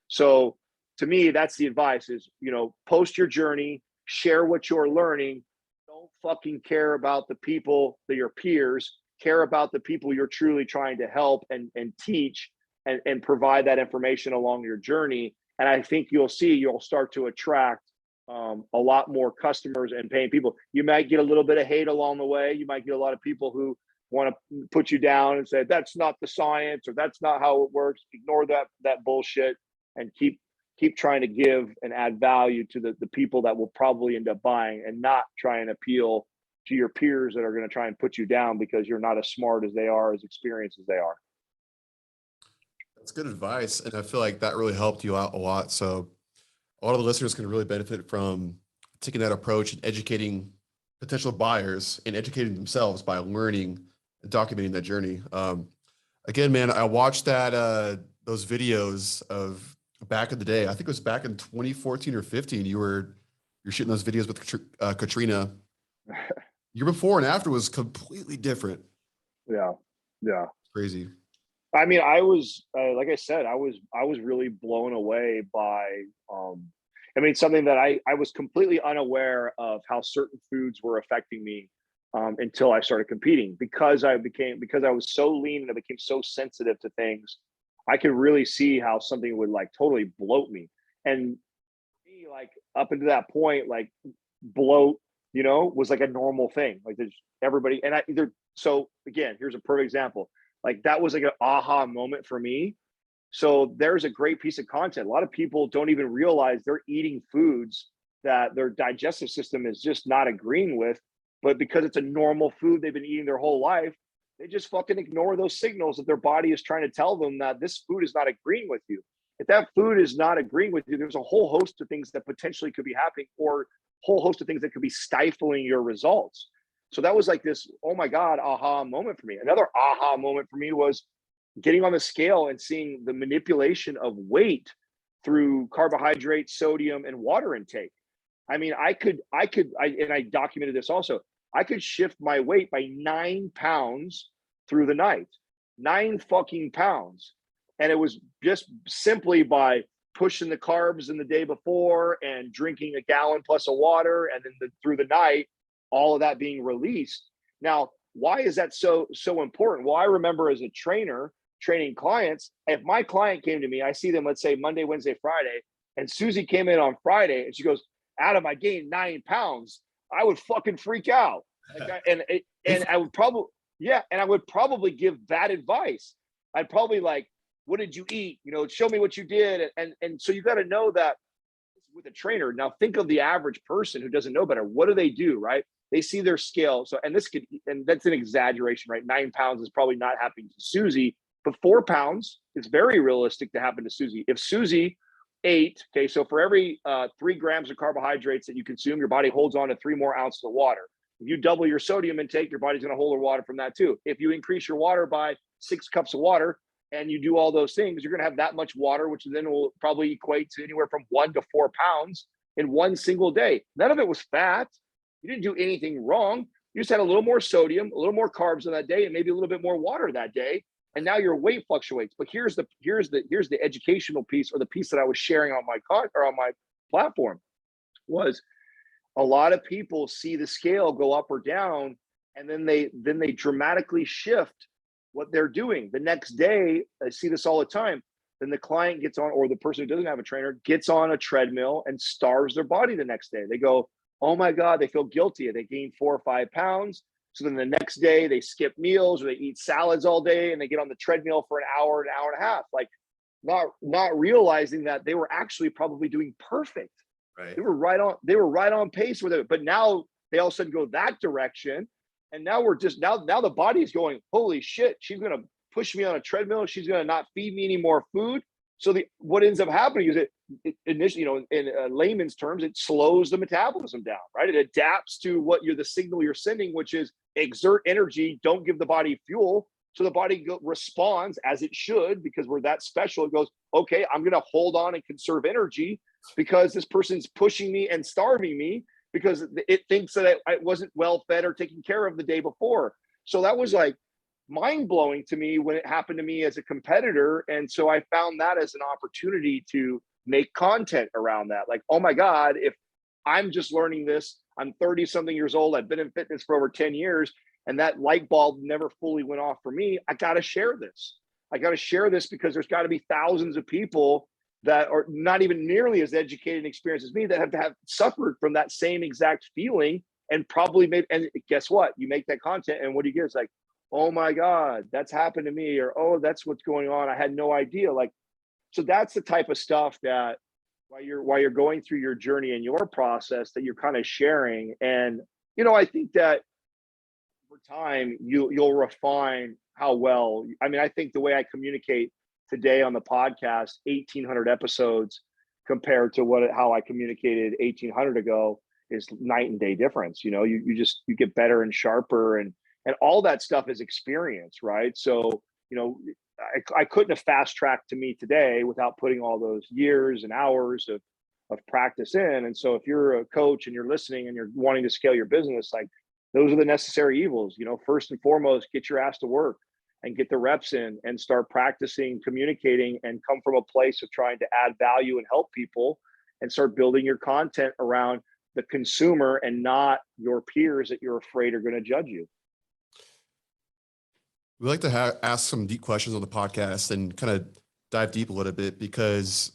Speaker 2: So to me, that's the advice, is, you know, post your journey, share what you're learning. Don't fucking care about the people that your peers, care about the people you're truly trying to help and teach and provide that information along your journey. And I think you'll start to attract a lot more customers and paying people. You might get a little bit of hate along the way. You might get a lot of people who want to put you down and say, that's not the science, or that's not how it works. Ignore that bullshit, and keep trying to give and add value to the people that will probably end up buying, and not try and appeal to your peers that are going to try and put you down because you're not as smart as they are, as experienced as they are.
Speaker 1: That's good advice. And I feel like that really helped you out a lot. So a lot of the listeners can really benefit from taking that approach and educating potential buyers and educating themselves by learning and documenting that journey. Again, man, I watched those videos of back in the day. I think it was back in 2014 or 15. You're shooting those videos with Katrina. Year before and after was completely different.
Speaker 2: Yeah.
Speaker 1: Crazy.
Speaker 2: I mean, I was like I said, I was really blown away by something that I was completely unaware of, how certain foods were affecting me until I started competing, because I was so lean and I became so sensitive to things. I could really see how something would like totally bloat me. And me, like, up until that point, like, bloat, you know, was like a normal thing. Like, there's everybody, and so again, here's a perfect example. Like, that was like an aha moment for me. So there's a great piece of content. A lot of people don't even realize they're eating foods that their digestive system is just not agreeing with, but because it's a normal food they've been eating their whole life, they just fucking ignore those signals that their body is trying to tell them that this food is not agreeing with you. If that food is not agreeing with you, there's a whole host of things that potentially could be happening, or a whole host of things that could be stifling your results. So that was like this, oh my God, aha moment for me. Another aha moment for me was getting on the scale and seeing the manipulation of weight through carbohydrate, sodium, and water intake. I mean, I documented this also. I could shift my weight by 9 pounds through the night, 9 fucking pounds. And it was just simply by pushing the carbs in the day before and drinking a gallon plus of water. And then through the night, all of that being released. Now, why is that so important? Well, I remember as a trainer training clients, if my client came to me, I see them, let's say Monday, Wednesday, Friday, and Susie came in on Friday and she goes, Adam, I gained 9 pounds. I would fucking freak out. Like, and I would probably, Yeah. And I would probably give bad advice. I'd probably like, what did you eat? You know, show me what you did. And so you got to know that with a trainer. Now think of the average person who doesn't know better. What do they do? Right. They see their scale. So, and that's an exaggeration, right? 9 pounds is probably not happening to Susie, but 4 pounds is very realistic to happen to Susie. If Susie ate, okay, so for every 3 grams of carbohydrates that you consume, your body holds on to 3 more ounces of water. If you double your sodium intake, your body's going to hold the water from that too. If you increase your water by 6 cups of water and you do all those things, you're going to have that much water, which then will probably equate to anywhere from 1 to 4 pounds in one single day. None of it was fat. You didn't do anything wrong. You just had a little more sodium, a little more carbs on that day, and maybe a little bit more water that day. And now your weight fluctuates. But here's the educational piece, or the piece that I was sharing on my platform, was a lot of people see the scale go up or down, and then they dramatically shift what they're doing. The next day, I see this all the time. Then the client gets on, or the person who doesn't have a trainer gets on a treadmill and starves their body the next day. They go, oh my God, they feel guilty. They gain 4 or 5 pounds. So then the next day they skip meals, or they eat salads all day, and they get on the treadmill for an hour and a half, like not realizing that they were actually probably doing perfect.
Speaker 3: Right.
Speaker 2: They were right on pace with it. But now they all of a sudden go that direction. And now we're just now the body's going, holy shit, she's gonna push me on a treadmill. She's gonna not feed me any more food. So what ends up happening is it initially, in layman's terms, it slows the metabolism down, right? It adapts to the signal you're sending, which is exert energy, don't give the body fuel. So the body responds as it should, because we're that special. It goes, okay, I'm going to hold on and conserve energy because this person's pushing me and starving me because it thinks that I wasn't well fed or taken care of the day before. So that was like mind blowing to me when it happened to me as a competitor. And so I found that as an opportunity to make content around that. Like, oh my God, if I'm just learning this, I'm 30 something years old, I've been in fitness for over 10 years, and that light bulb never fully went off for me. I got to share this. I got to share this because there's got to be thousands of people that are not even nearly as educated and experienced as me that have suffered from that same exact feeling, and probably made, and guess what? You make that content, and what do you get? It's like, oh my God, that's happened to me, or, oh, that's what's going on. I had no idea. Like, so that's the type of stuff that while you're going through your journey and your process, that you're kind of sharing. And, I think that over time, you'll refine how well, I think the way I communicate today on the podcast, 1,800 episodes compared to how I communicated 1,800 ago, is night and day difference. You get better and sharper, and all that stuff is experience, right? So, I couldn't have fast tracked to me today without putting all those years and hours of practice in. And so if you're a coach and you're listening and you're wanting to scale your business, like, those are the necessary evils. First and foremost, get your ass to work and get the reps in and start practicing communicating, and come from a place of trying to add value and help people, and start building your content around the consumer and not your peers that you're afraid are going to judge you.
Speaker 1: We like to ask some deep questions on the podcast and kind of dive deep a little bit, because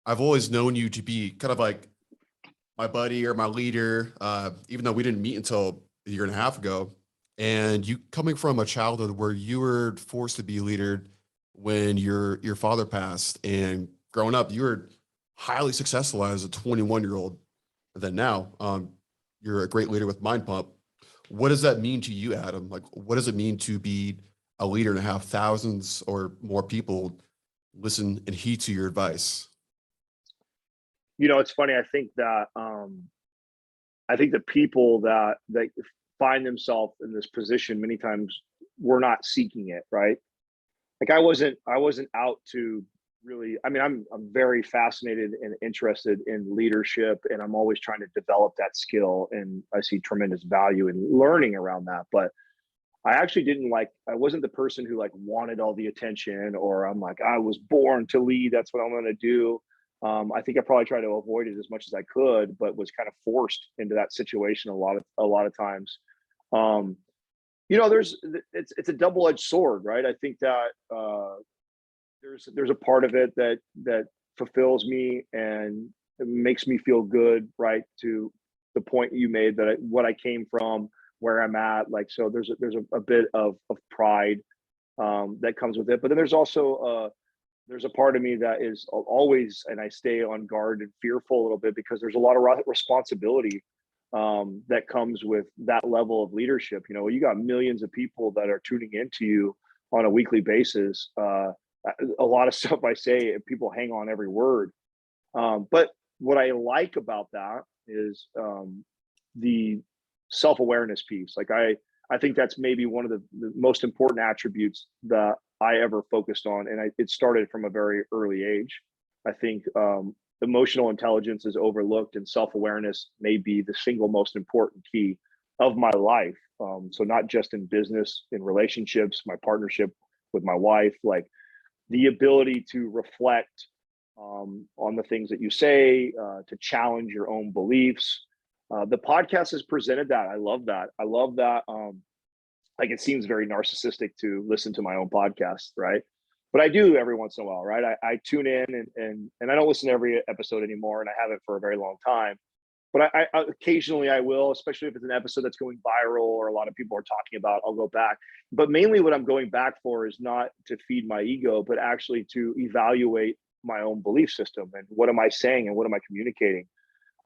Speaker 1: I've always known you to be kind of like my buddy or my leader, even though we didn't meet until a year and a half ago. And you coming from a childhood where you were forced to be a leader when your father passed, and growing up, you were highly successful as a 21-year-old. And then now, you're a great leader with MINDPUMP. What does that mean to you, Adam? Like, what does it mean to be a leader and have thousands or more people listen and heed to your advice?
Speaker 2: It's funny. I think that the people that find themselves in this position many times were not seeking it, right? Like, I wasn't out to really, I'm very fascinated and interested in leadership, and I'm always trying to develop that skill, and I see tremendous value in learning around that. But I actually I wasn't the person who wanted all the attention, or I'm like, I was born to lead, that's what I'm going to do. I think I probably tried to avoid it as much as I could, but was kind of forced into that situation a lot of times. It's a double-edged sword, right? I think that there's a part of it that fulfills me and it makes me feel good, right? To the point you made, that what I came from where I'm at. Like, so there's a bit of pride that comes with it. But then there's a part of me that is always, and I stay on guard and fearful a little bit, because there's a lot of responsibility that comes with that level of leadership. You know, you got millions of people that are tuning into you on a weekly basis. A lot of stuff I say, people hang on every word. But what I like about that is the self-awareness piece. Like, I think that's maybe one of the most important attributes that I ever focused on. And it started from a very early age. I think emotional intelligence is overlooked, and self-awareness may be the single most important key of my life. So not just in business, in relationships, my partnership with my wife, like the ability to reflect on the things that you say, to challenge your own beliefs. The podcast has presented that. I love that. Like, it seems very narcissistic to listen to my own podcast, right? But I do every once in a while, right? I tune in and I don't listen to every episode anymore, and I haven't for a very long time. But I occasionally I will, especially if it's an episode that's going viral or a lot of people are talking about, I'll go back. But mainly what I'm going back for is not to feed my ego, but actually to evaluate my own belief system and what am I saying and what am I communicating.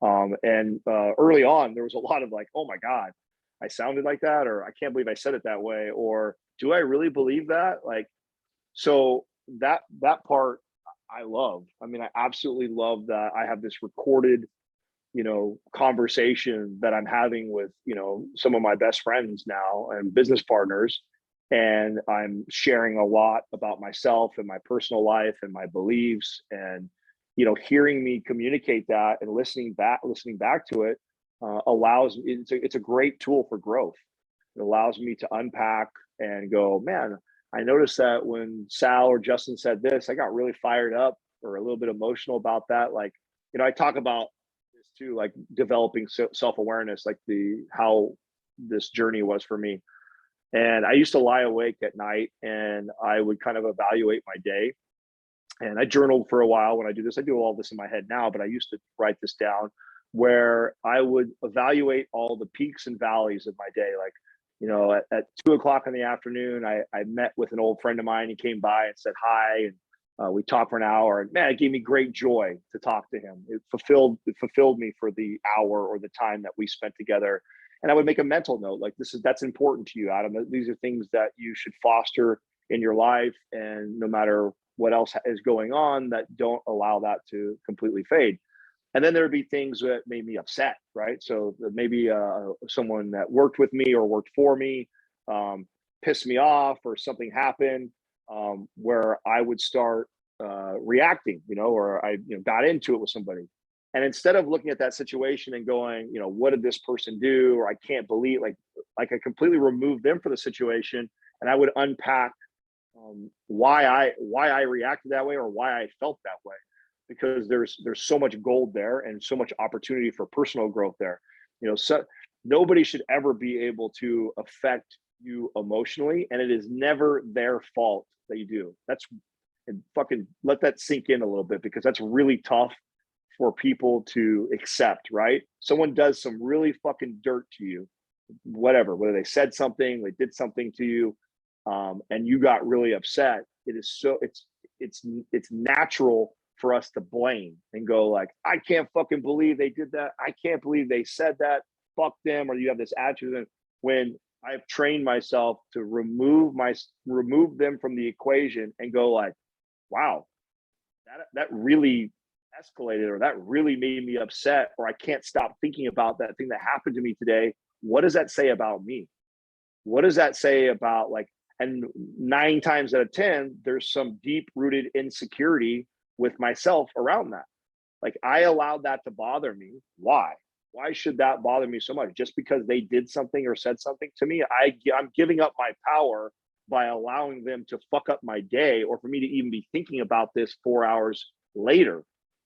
Speaker 2: Early on, there was a lot of like, oh my God, I sounded like that, or I can't believe I said it that way, or do I really believe that? Like, so that part I love. I mean, I absolutely love that I have this recorded, conversation that I'm having with, some of my best friends now and business partners. And I'm sharing a lot about myself and my personal life and my beliefs, and, hearing me communicate that and listening back to it allows, it's a great tool for growth. It allows me to unpack and go, man, I noticed that when Sal or Justin said this, I got really fired up or a little bit emotional about that. Like, I talk about this too, like developing self-awareness, like how this journey was for me. And I used to lie awake at night and I would kind of evaluate my day. And I journaled for a while when I do this. I do all this in my head now, but I used to write this down, where I would evaluate all the peaks and valleys of my day. Like, at 2:00 in the afternoon, I met with an old friend of mine. He came by and said hi, and we talked for an hour. And man, it gave me great joy to talk to him. It fulfilled me for the hour or the time that we spent together. And I would make a mental note, like, that's important to you, Adam. These are things that you should foster in your life, and no matter what else is going on, that don't allow that to completely fade. And then there would be things that made me upset, right? So maybe someone that worked with me or worked for me pissed me off, or something happened where I would start reacting, or I got into it with somebody. And instead of looking at that situation and going, what did this person do? Or I can't believe, like I completely removed them from the situation, and I would unpack why I reacted that way, or why I felt that way. Because there's so much gold there and so much opportunity for personal growth there. So nobody should ever be able to affect you emotionally, and it is never their fault that you do. And fucking let that sink in a little bit, because that's really tough for people to accept, right? Someone does some really fucking dirt to you, whatever, whether they said something, they did something to you, and you got really upset. It's natural for us to blame and go like, I can't fucking believe they did that. I can't believe they said that. Fuck them. Or you have this attitude. When I've trained myself to remove them from the equation and go like, wow, that really escalated, or that really made me upset, or I can't stop thinking about that thing that happened to me today. What does that say about me? What does that say about, like, and 9 times out of 10, there's some deep rooted insecurity with myself around that. Like, I allowed that to bother me. Why should that bother me so much? Just because they did something or said something to me? I'm giving up my power by allowing them to fuck up my day, or for me to even be thinking about this 4 hours later.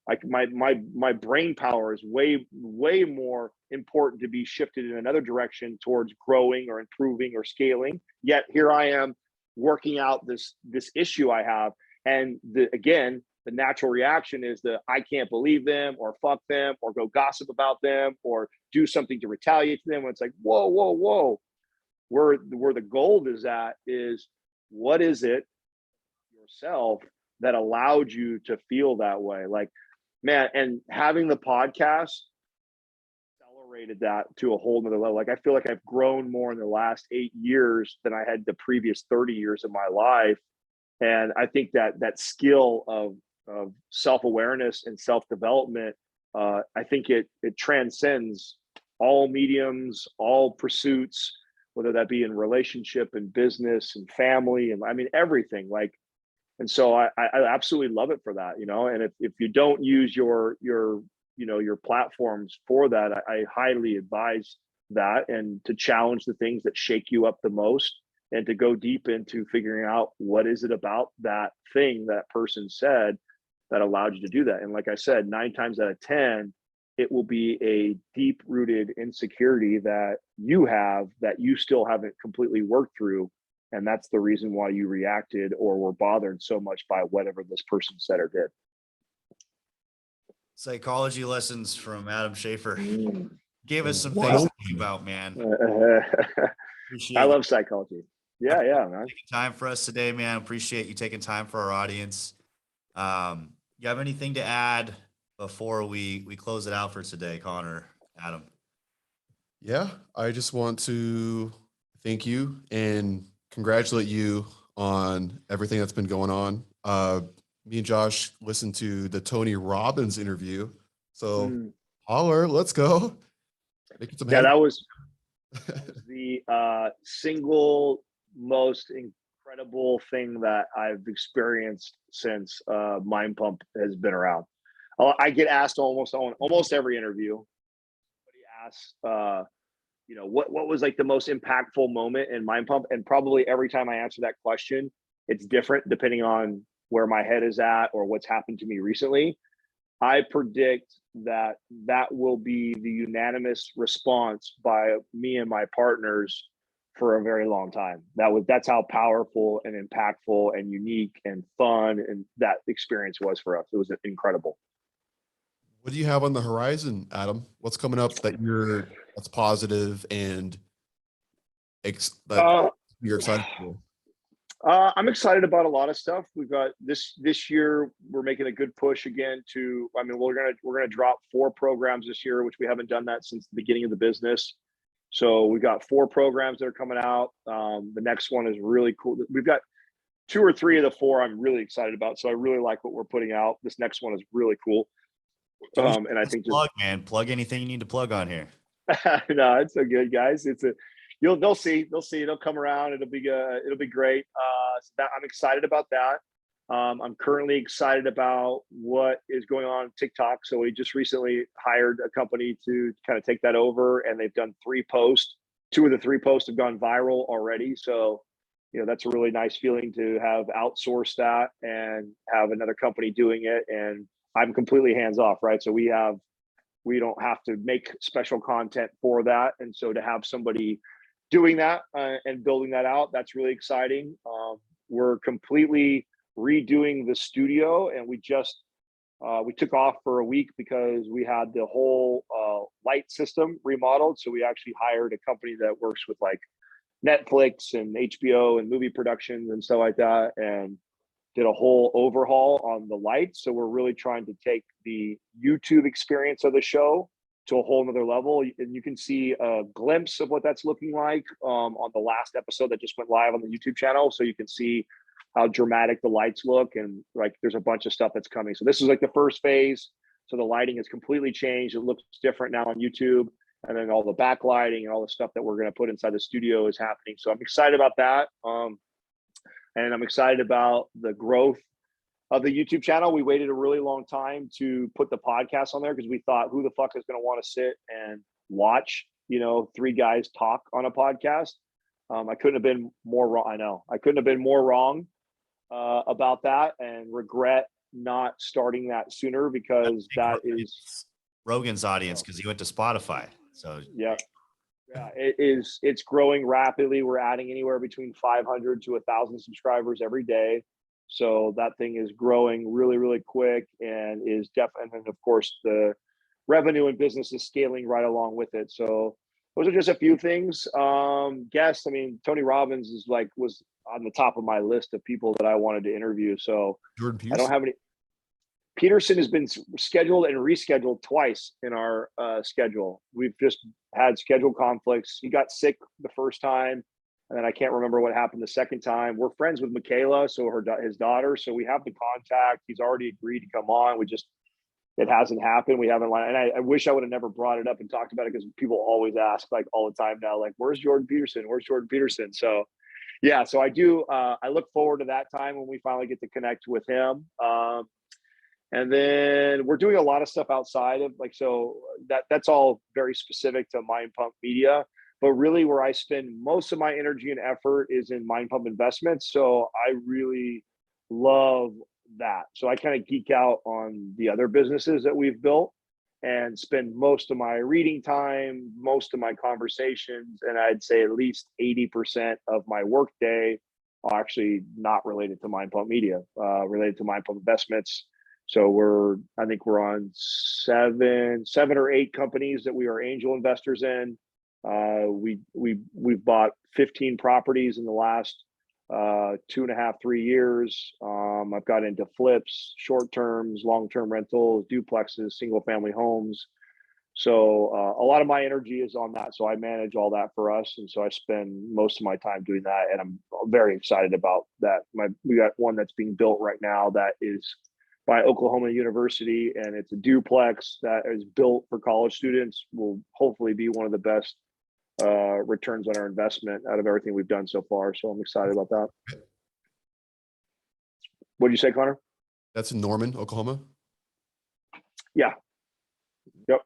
Speaker 2: Like, my brain power is way more important to be shifted in another direction towards growing or improving or scaling. Yet here I am working out this issue I have. And again, the natural reaction is the I can't believe them, or fuck them, or go gossip about them, or do something to retaliate to them. When it's like, whoa, whoa, whoa. Where the gold is at is, what is it yourself that allowed you to feel that way? Like, man, and having the podcast accelerated that to a whole nother level. Like, I feel like I've grown more in the last 8 years than I had the previous 30 years of my life. And I think that skill of self-awareness and self-development, I think it transcends all mediums, all pursuits, whether that be in relationship and business and family, and I mean everything. Like, and so I absolutely love it for that, you know. And if you don't use your platforms for that, I highly advise that, and to challenge the things that shake you up the most, and to go deep into figuring out what is it about that thing that person said that allowed you to do that. And like I said, 9 times out of 10, it will be a deep rooted insecurity that you have that you still haven't completely worked through. And that's the reason why you reacted or were bothered so much by whatever this person said or did.
Speaker 3: Psychology lessons from Adam Schafer. Gave us some
Speaker 1: Wow.
Speaker 3: things to think about, man.
Speaker 2: I love psychology. Yeah, man.
Speaker 3: Taking time for us today, man. Appreciate you taking time for our audience. You have anything to add before we close it out for today, Connor, Adam?
Speaker 1: Yeah, I just want to thank you and congratulate you on everything that's been going on. Me and Josh listened to the Tony Robbins interview. So holler, let's go. Make it some
Speaker 2: that was the single most incredible thing that I've experienced since Mind Pump has been around. I get asked almost every interview. Somebody asks, what was like the most impactful moment in Mind Pump? And probably every time I answer that question, it's different depending on where my head is at or what's happened to me recently. I predict that will be the unanimous response by me and my partners for a very long time. That's how powerful and impactful and unique and fun and that experience was for us. It was incredible.
Speaker 1: What do you have on the horizon, Adam? What's coming up that's positive and that you're excited for?
Speaker 2: I'm excited about a lot of stuff. We've got this year. We're making a good push again we're gonna drop 4 programs this year, which we haven't done that since the beginning of the business. So we've got 4 programs that are coming out. The next one is really cool. We've got 2 or 3 of the 4 I'm really excited about. So I really like what we're putting out. This next one is really cool. And I think
Speaker 3: plug anything you need to plug on here.
Speaker 2: No, it's so good, guys. They'll see. It'll come around. It'll be great. So I'm excited about that. I'm currently excited about what is going on TikTok. So we just recently hired a company to kind of take that over, and they've done 3 posts. 2 of the 3 posts have gone viral already. So, that's a really nice feeling to have outsourced that and have another company doing it. And I'm completely hands off, right? So we don't have to make special content for that. And so to have somebody doing that and building that out, that's really exciting. We're completely redoing the studio, and we took off for a week because we had the whole light system remodeled. So we actually hired a company that works with like Netflix and HBO and movie productions and stuff like that, and did a whole overhaul on the lights. So we're really trying to take the YouTube experience of the show to a whole nother level. And you can see a glimpse of what that's looking like on the last episode that just went live on the YouTube channel. So you can see how dramatic the lights look, and like there's a bunch of stuff that's coming. So this is like the first phase. So the lighting has completely changed. It looks different now on YouTube. And then all the backlighting and all the stuff that we're going to put inside the studio is happening. So I'm excited about that. And I'm excited about the growth of the YouTube channel. We waited a really long time to put the podcast on there because we thought, who the fuck is going to want to sit and watch, 3 guys talk on a podcast? I couldn't have been more wrong. I know I couldn't have been more wrong about that, and regret not starting that sooner, because that is
Speaker 3: Rogan's audience, because he went to Spotify. So
Speaker 2: yeah, it's growing rapidly. We're adding anywhere between 500 to 1,000 subscribers every day. So that thing is growing really, really quick and is definitely, and then of course the revenue and business is scaling right along with it. So those are just a few things. Guests, I mean, Tony Robbins was on the top of my list of people that I wanted to interview. So
Speaker 1: Jordan
Speaker 2: I don't
Speaker 1: Peterson.
Speaker 2: have any. Peterson has been scheduled and rescheduled twice in our schedule. We've just had schedule conflicts. He got sick the first time, and then I can't remember what happened the second time. We're friends with Michaela, so his daughter. So we have the contact. He's already agreed to come on. It hasn't happened. We haven't, and I wish I would have never brought it up and talked about it, because people always ask like all the time now, like, where's Jordan Peterson? Where's Jordan Peterson? So yeah, so I do. I look forward to that time when we finally get to connect with him. And then we're doing a lot of stuff outside of that's all very specific to Mind Pump Media. But really where I spend most of my energy and effort is in Mind Pump Investments. So I really love that. So I kind of geek out on the other businesses that we've built and spend most of my reading time, most of my conversations, and I'd say at least 80% of my workday are actually not related to Mind Pump Media, related to Mind Pump Investments. So I think we're on seven or eight companies that we are angel investors in. We've bought 15 properties in the last 2.5, 3 years. I've got into flips, short terms, long-term rentals, duplexes, single family homes. So a lot of my energy is on that. So I manage all that for us. And so I spend most of my time doing that. And I'm very excited about that. We got one that's being built right now that is by Oklahoma University, and it's a duplex that is built for college students. Will hopefully be one of the best returns on our investment out of everything we've done so far. So I'm excited about that. What did you say, Connor?
Speaker 1: That's in Norman, Oklahoma.
Speaker 2: Yeah. Yep.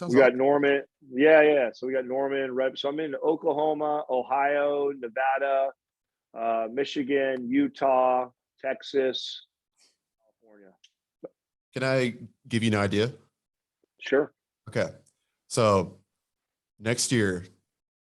Speaker 1: We
Speaker 2: got Norman. Yeah. So we got Norman. Right. So I'm in Oklahoma, Ohio, Nevada, Michigan, Utah, Texas, California.
Speaker 1: Can I give you an idea?
Speaker 2: Sure.
Speaker 1: Okay. So next year,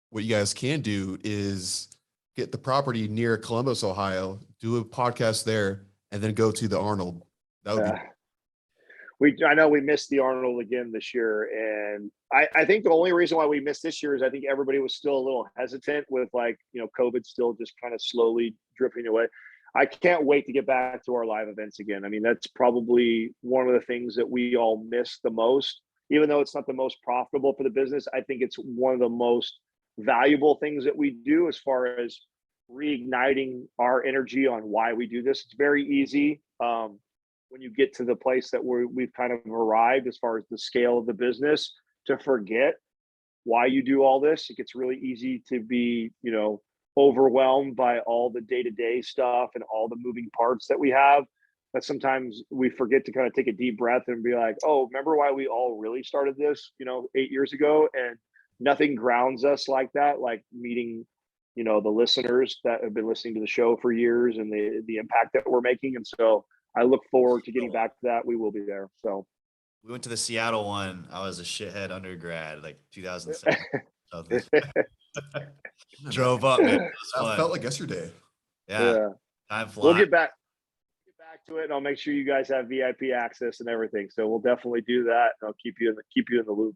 Speaker 1: what you guys can do is get the property near Columbus, Ohio, do a podcast there, and then go to the Arnold. That would be.
Speaker 2: I know we missed the Arnold again this year, and I think the only reason why we missed this year is I think everybody was still a little hesitant with COVID still just kind of slowly drifting away. I can't wait to get back to our live events again. I mean, that's probably one of the things that we all miss the most, even though it's not the most profitable for the business. I think it's one of the most valuable things that we do as far as reigniting our energy on why we do this. It's very easy when you get to the place that we've kind of arrived as far as the scale of the business to forget why you do all this. It gets really easy to be, overwhelmed by all the day-to-day stuff and all the moving parts that we have, that sometimes we forget to kind of take a deep breath and be like, oh, remember why we all really started this, 8 years ago? And nothing grounds us like that, like meeting, the listeners that have been listening to the show for years and the impact that we're making. And so I look forward to getting back to that. We will be there. So
Speaker 3: we went to the Seattle one. I was a shithead undergrad, like 2007. Drove up, man.
Speaker 1: That felt like yesterday.
Speaker 3: Yeah. Time flies.
Speaker 2: We'll get back to it, and I'll make sure you guys have VIP access and everything. So we'll definitely do that. And I'll keep you in the loop.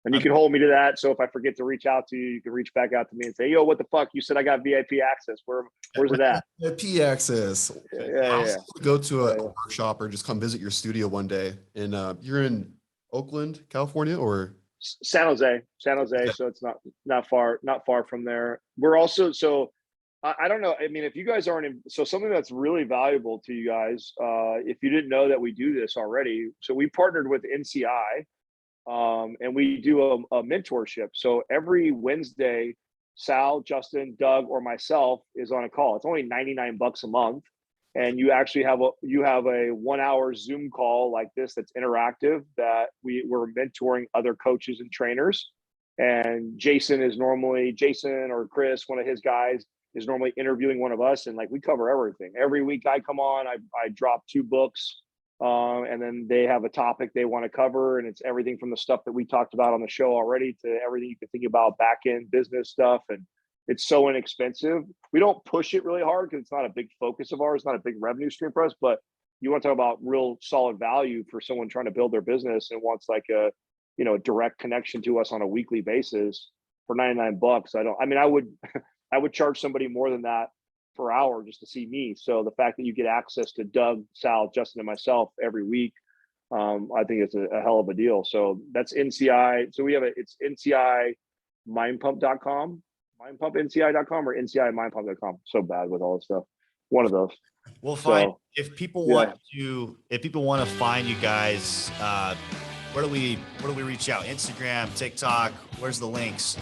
Speaker 2: And you can hold me to that. So if I forget to reach out to you, you can reach back out to me and say, yo, what the fuck? You said I got VIP access. Where's it at?
Speaker 1: VIP access.
Speaker 2: Yeah.
Speaker 1: Go to a workshop or just come visit your studio one day. And you're in Oakland, California, or
Speaker 2: San Jose. So it's not far from there. We're also, so I don't know. I mean, if you guys aren't in, so something that's really valuable to you guys, if you didn't know that we do this already. So we partnered with NCI. And we do a mentorship. So every Wednesday, Sal, Justin, Doug, or myself is on a call. It's only $99 a month. And you actually have a 1 hour Zoom call like this that's interactive, that we're mentoring other coaches and trainers. And Jason or Chris, one of his guys, is normally interviewing one of us. And we cover everything. Every week I come on, I drop 2 books. And then they have a topic they want to cover, and it's everything from the stuff that we talked about on the show already to everything you can think about back end business stuff. And it's so inexpensive. We don't push it really hard because it's not a big focus of ours, not a big revenue stream for us. But you want to talk about real solid value for someone trying to build their business and wants like a, you know, direct connection to us on a weekly basis for $99. I would charge somebody more than that per hour just to see me. So the fact that you get access to Doug, Sal, Justin, and myself every week, I think it's a hell of a deal. So that's NCI. So we have it's NCI mindpump.com, mindpumpnci.com, or NCI mindpump.com. So bad with all this stuff. One of those.
Speaker 3: We'll find if people want to find you guys, where do we reach out? Instagram, TikTok, where's the links?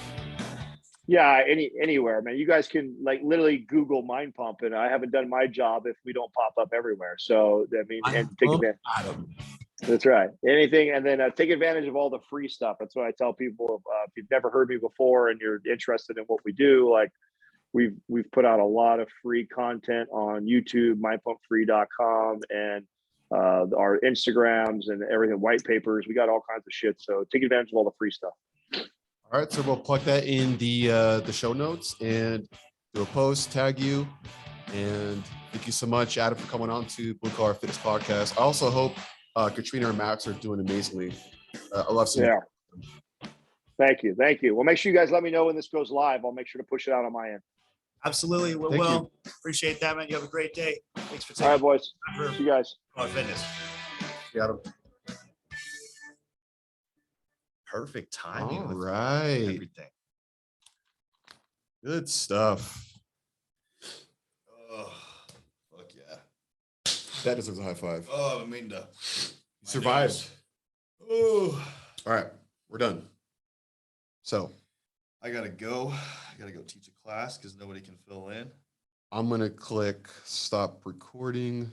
Speaker 2: Yeah, anywhere, man. You guys can like literally Google Mind Pump, and I haven't done my job if we don't pop up everywhere. So I mean, and take advantage. That's right. Anything, and then take advantage of all the free stuff. That's what I tell people. If you've never heard me before and you're interested in what we do, like we've put out a lot of free content on YouTube, mindpumpfree.com, and our Instagrams and everything, white papers. We got all kinds of shit. So take advantage of all the free stuff.
Speaker 1: All right, so we'll plug that in the show notes and do a post, tag you, and thank you so much, Adam, for coming on to Blue Collar Fitness Podcast. I also hope Katrina and Max are doing amazingly. I love seeing.
Speaker 2: Yeah. Thank you. Well, make sure you guys let me know when this goes live. I'll make sure to push it out on my end.
Speaker 3: Absolutely. Well, appreciate that, man. You have a great day. Thanks for taking.
Speaker 2: All right, boys. See you guys.
Speaker 3: Fitness.
Speaker 1: Yeah, Adam.
Speaker 3: Perfect timing.
Speaker 1: All right.
Speaker 3: Everything.
Speaker 1: Good stuff.
Speaker 3: Oh, fuck yeah.
Speaker 1: That deserves a high five.
Speaker 3: Oh, I mean, you
Speaker 1: survived.
Speaker 3: Oh.
Speaker 1: All right, we're done. So
Speaker 3: I gotta go. I gotta go teach a class because nobody can fill in.
Speaker 1: I'm gonna click stop recording.